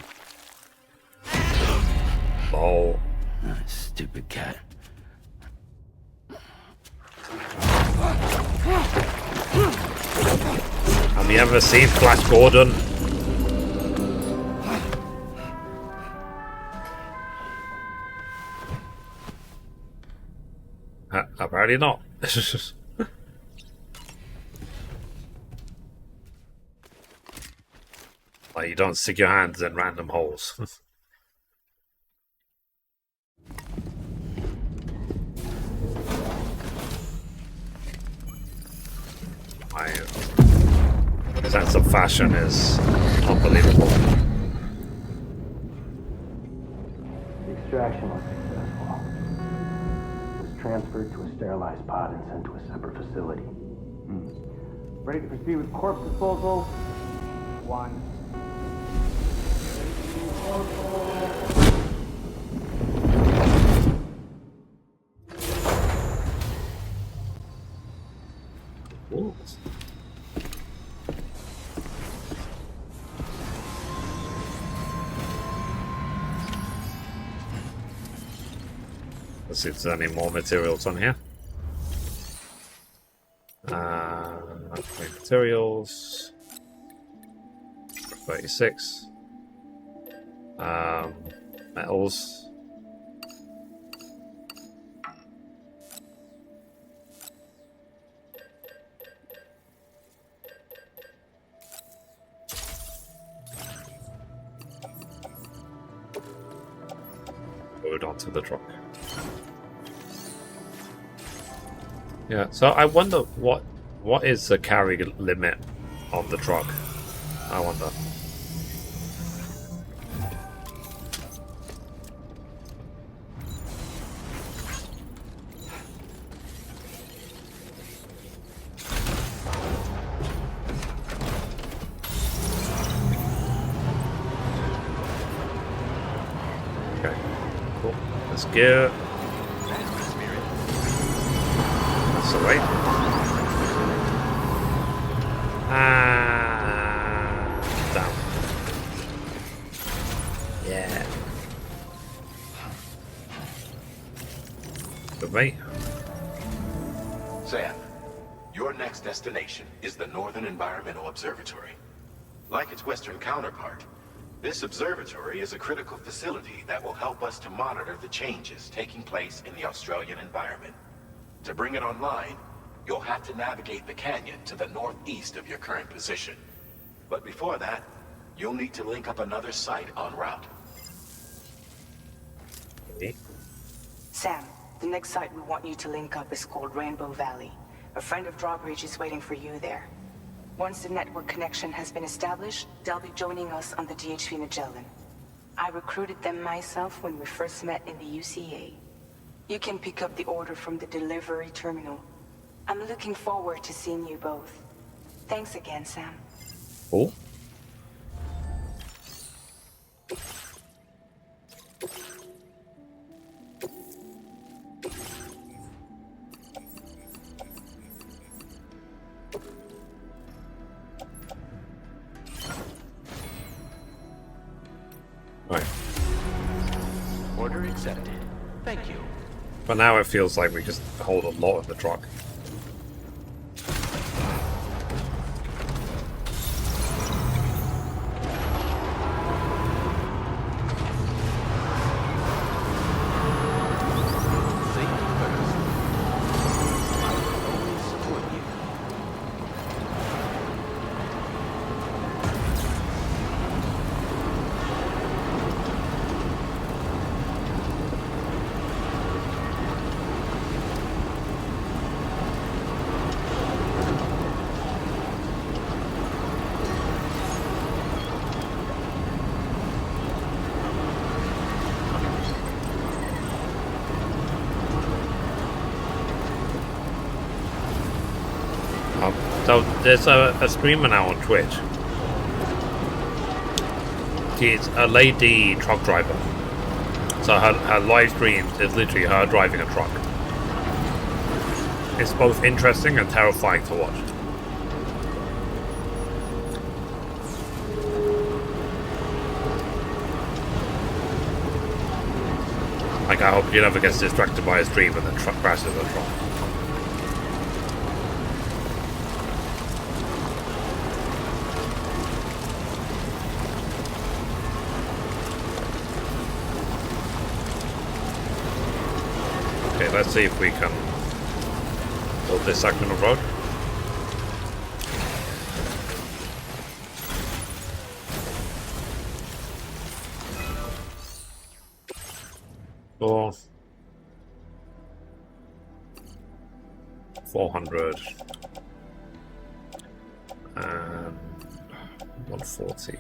Lol. Stupid cat. Have you ever seen Flash Gordon? Apparently not. Like, you don't stick your hands in random holes. My sense of fashion is unbelievable. The extraction was successful. It was transferred to a sterilized pod and sent to a separate facility. Ready to proceed with corpse disposal? 1. Ooh. Let's see if there's any more materials on here. Materials. 36. Metals. Load onto the truck. Yeah, so I wonder what is the carry limit on the truck? I wonder. Okay, cool. Let's go. That's the way. Down. Yeah. mate. Sam, your next destination is the Northern Environmental Observatory. Like its western counterpart, this observatory is a critical facility that will help us to monitor the changes taking place in the Australian environment. To bring it online, you'll have to navigate the canyon to the northeast of your current position. But before that, you'll need to link up another site en route. Sam, the next site we want you to link up is called Rainbow Valley. A friend of Drawbridge is waiting for you there. Once the network connection has been established, they'll be joining us on the DHV Magellan. I recruited them myself when we first met in the UCA. You can pick up the order from the delivery terminal. I'm looking forward to seeing you both. Thanks again, Sam. Oh. Right. Order accepted. Thank you. But now it feels like we just hold a lot of the truck. So there's a streamer now on Twitch. She's a lady truck driver. So her live stream is literally her driving a truck. It's both interesting and terrifying to watch. Like, I hope you never gets distracted by a stream and then crashes a truck. Let's see if we can build this section of road. Or 400 and 140.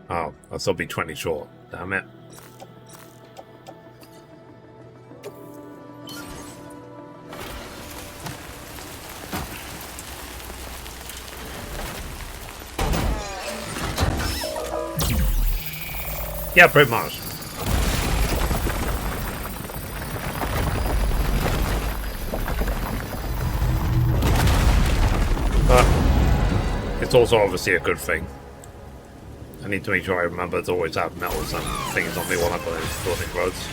Oh, I'll still be 20 short. Damn it. Yeah, pretty much. But it's also obviously a good thing. I need to make sure I remember to always have metals and things on me while I'm building roads.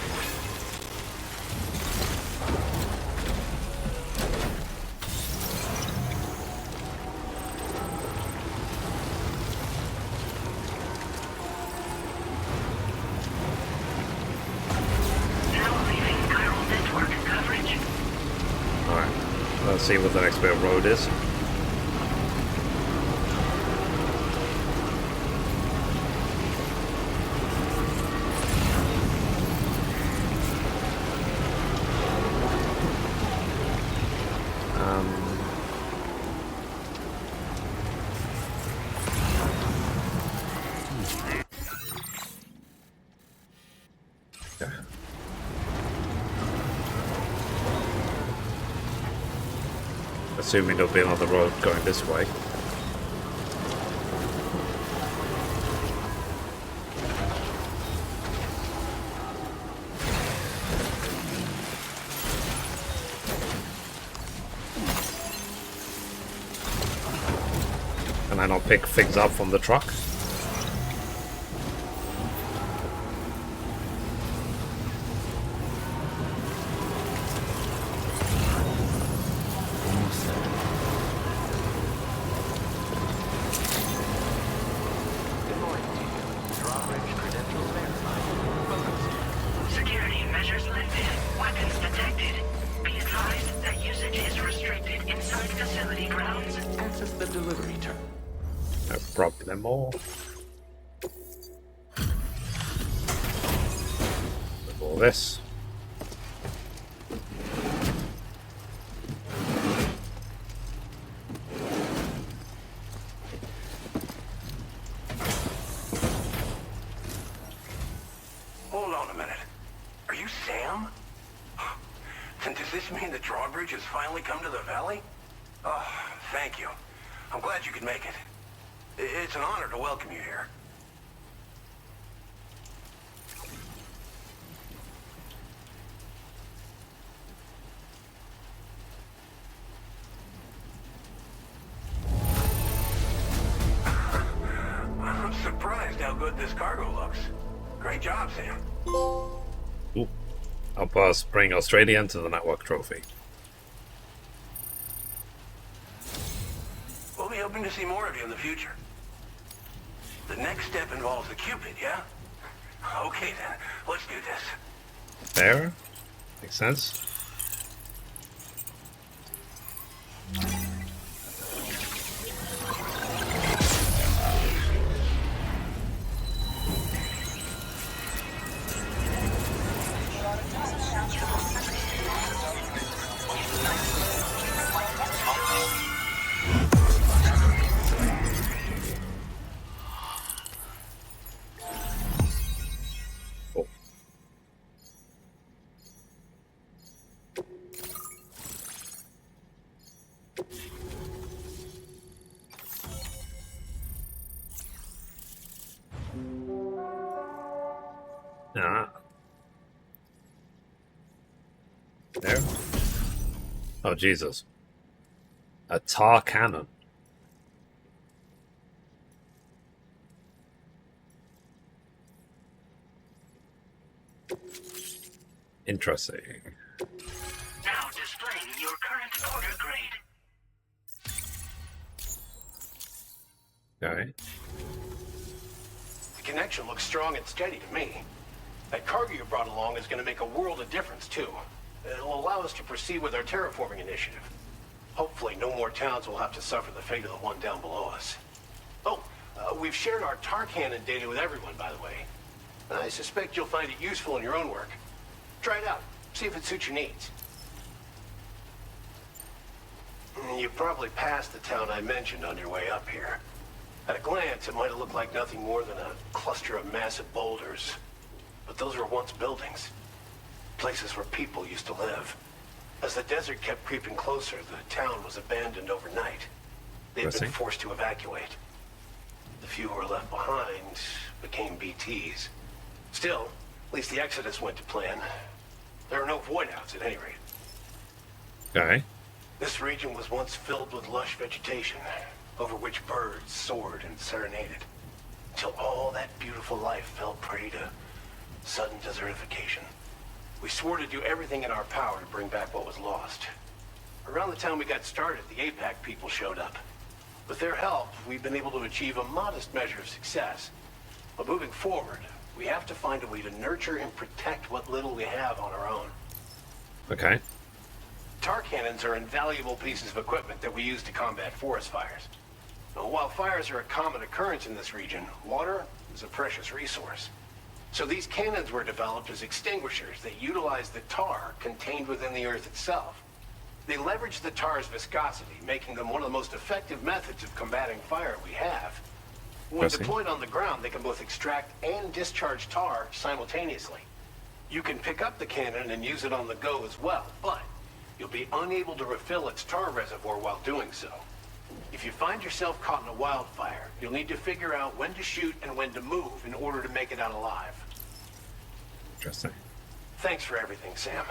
Now leaving chiral network coverage. Alright, let's see what the next bit of road is. Assuming there'll be another road going this way. And then I'll pick things up from the truck. signatures lifted. Weapons detected. Be advised that usage is restricted inside facility grounds. Access the delivery terminal. No problemo. With all this. Hold on a minute. Are you Sam? And does this mean the drawbridge has finally come to the valley? Oh, thank you. I'm glad you could make it. It's an honor to welcome you here. I'm surprised how good this cargo looks. Great job, Sam. Ooh. Help us bring Australia into the network trophy. We'll be hoping to see more of you in the future. The next step involves the Cupid, yeah? Okay then, let's do this. Fair? Makes sense. Ah. There. Oh, Jesus. A tar cannon. Interesting. Now displaying your current order grade. Alright. The connection looks strong and steady to me. That cargo you brought along is going to make a world of difference, too. It'll allow us to proceed with our terraforming initiative. Hopefully, no more towns will have to suffer the fate of the one down below us. Oh, we've shared our tar cannon data with everyone, by the way. I suspect you'll find it useful in your own work. Try it out. See if it suits your needs. You probably passed the town I mentioned on your way up here. At a glance, it might have looked like nothing more than a cluster of massive boulders. But those were once buildings. Places where people used to live. As the desert kept creeping closer, the town was abandoned overnight. They'd been forced to evacuate. The few who were left behind became BTs. Still, at least the exodus went to plan. There are no void-outs at any rate. Okay. This region was once filled with lush vegetation, over which birds soared and serenaded, until all that beautiful life fell prey to sudden desertification. We swore to do everything in our power to bring back what was lost. Around the time we got started, the APAC people showed up. With their help, we've been able to achieve a modest measure of success. But moving forward, we have to find a way to nurture and protect what little we have on our own. Okay. Tar cannons are invaluable pieces of equipment that we use to combat forest fires. Now, while fires are a common occurrence in this region, water is a precious resource. So these cannons were developed as extinguishers that utilize the tar contained within the earth itself. They leverage the tar's viscosity, making them one of the most effective methods of combating fire we have. When deployed on the ground, they can both extract and discharge tar simultaneously. You can pick up the cannon and use it on the go as well, but you'll be unable to refill its tar reservoir while doing so. If you find yourself caught in a wildfire, you'll need to figure out when to shoot and when to move in order to make it out alive. Interesting. Thanks for everything, Sam.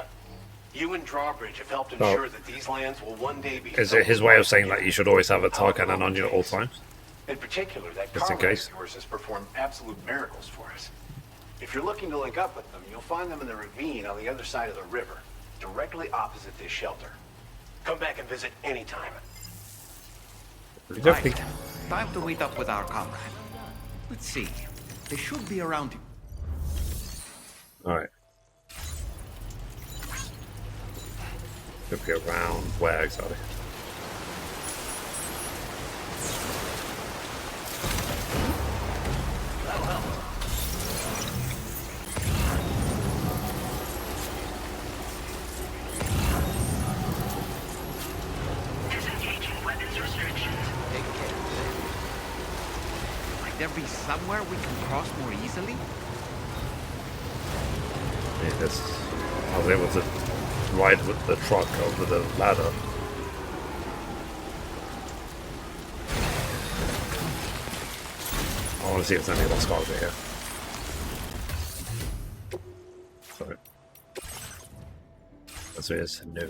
You and Drawbridge have helped ensure that these lands will one day be... Is it his way of saying that you should always have a tar cannon on you at all times? In particular, that Just in cargo case. of yours has performed absolute miracles for us. If you're looking to link up with them, you'll find them in the ravine on the other side of the river, directly opposite this shelter. Come back and visit anytime. Right. Time to meet up with our comrade. Let's see. They should be around. Alright. Could be around where exactly? Disengaging weapons restrictions. Might there be somewhere we can cross more easily? Yeah, this, I was able to ride with the truck over the ladder. I want to see if there's any lost cargo here. Sorry. This is no.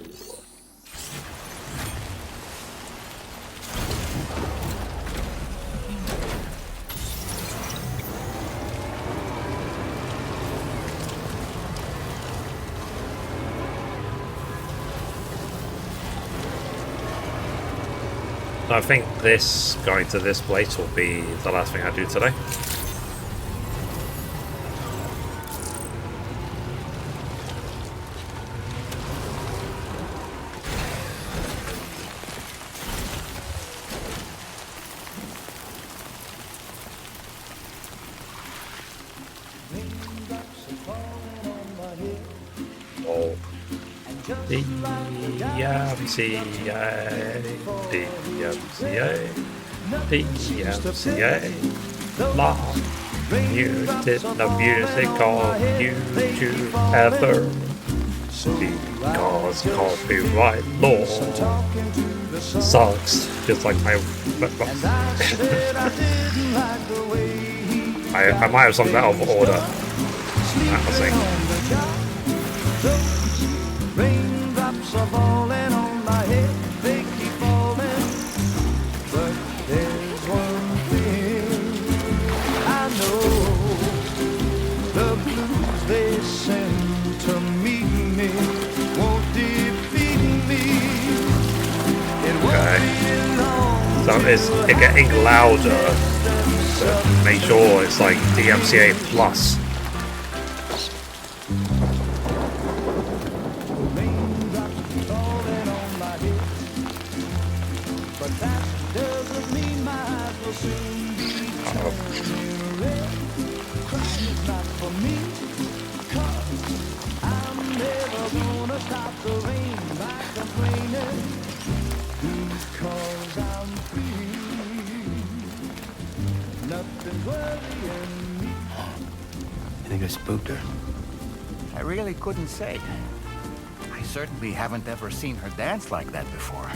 I think this, going to this place, will be the last thing I do today. Oh. DMCA, love muted the music on YouTube ever, because copyright law sucks, just like my I might have sung that out of order. I think. Raindrops are falling on my head, they keep falling. But there's one thing I know, the blues they send to meet me won't defeat me. It won't be long. So it's getting louder, so make sure it's like DMCA plus. You think I spooked her? I really couldn't say. I certainly haven't ever seen her dance like that before.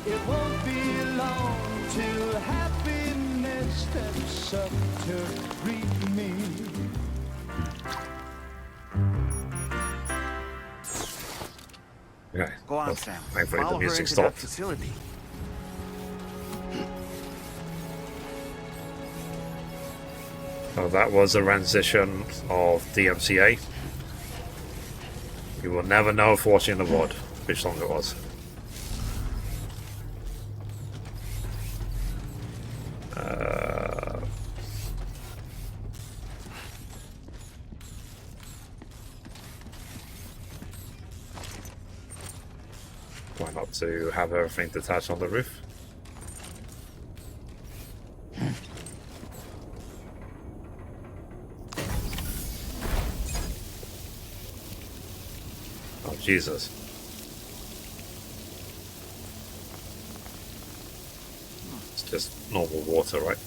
It won't be long till happiness steps up to greet me. Okay. Go on, Sam. Thankfully the Follow her music into that stopped. facility. So that was a rendition of DMCA. You will never know if watching the VOD which song it was. Why not to have everything detached on the roof? Oh, Jesus. It's just normal water, right?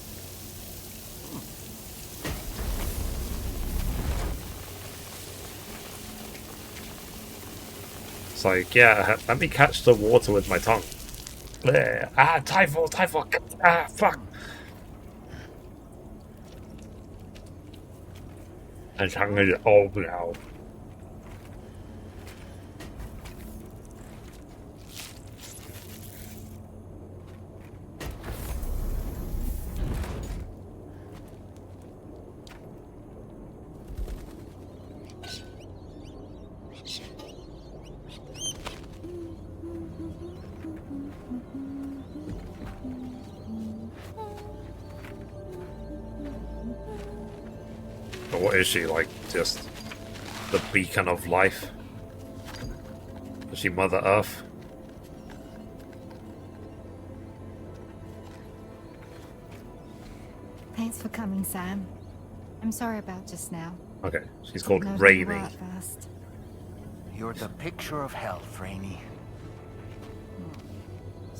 It's like, yeah, let me catch the water with my tongue. Ah, typhoid, typhoid. Ah, fuck. My tongue is old now. But what is she, like, just the beacon of life? Is she Mother Earth? Thanks for coming, Sam. I'm sorry about just now. Okay, she's called No, you Rainy. were at first. You're the picture of health, Rainy.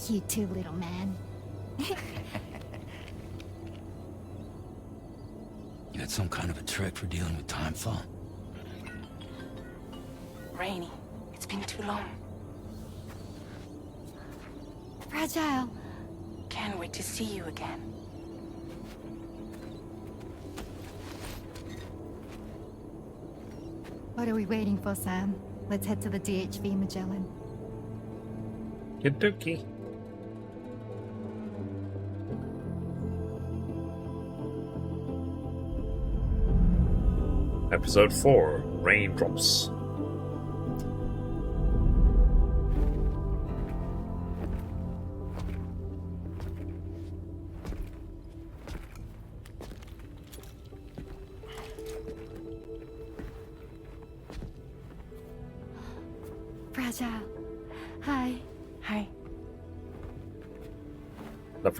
You too, little man. You had some kind of a trick for dealing with time fall? Rainy, it's been too long. Fragile. Can't wait to see you again. What are we waiting for, Sam? Let's head to the DHV Magellan. Kentucky. Episode 4, Raindrops. Fragile. Hi. Hi. Love.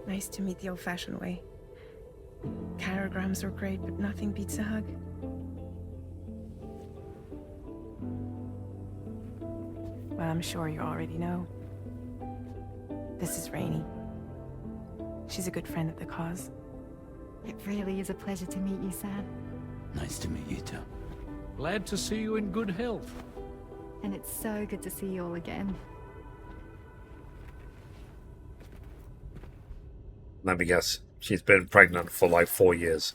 Nice to meet the old-fashioned way. Carograms are great, but nothing beats a hug. Well, I'm sure you already know. This is Rainy. She's a good friend of the cause. It really is a pleasure to meet you, Sam. Nice to meet you too. Glad to see you in good health. And it's so good to see you all again. Let me guess. She's been pregnant for like 4 years.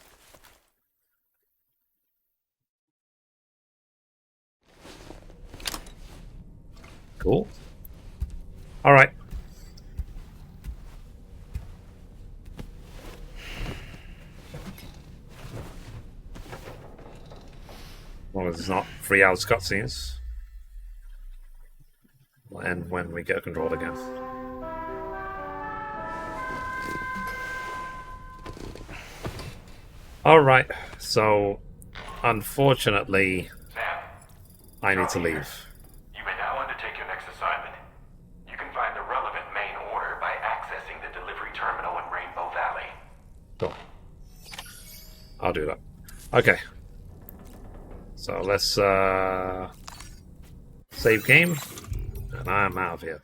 Cool. Alright. Well, it's not 3 hours cutscenes. We'll end when we get control again. Alright, so unfortunately, I need to leave. You may now undertake your next assignment. You can find the relevant main order by accessing the delivery terminal in Rainbow Valley. Cool. I'll do that. Okay. So let's save game, and I'm out of here.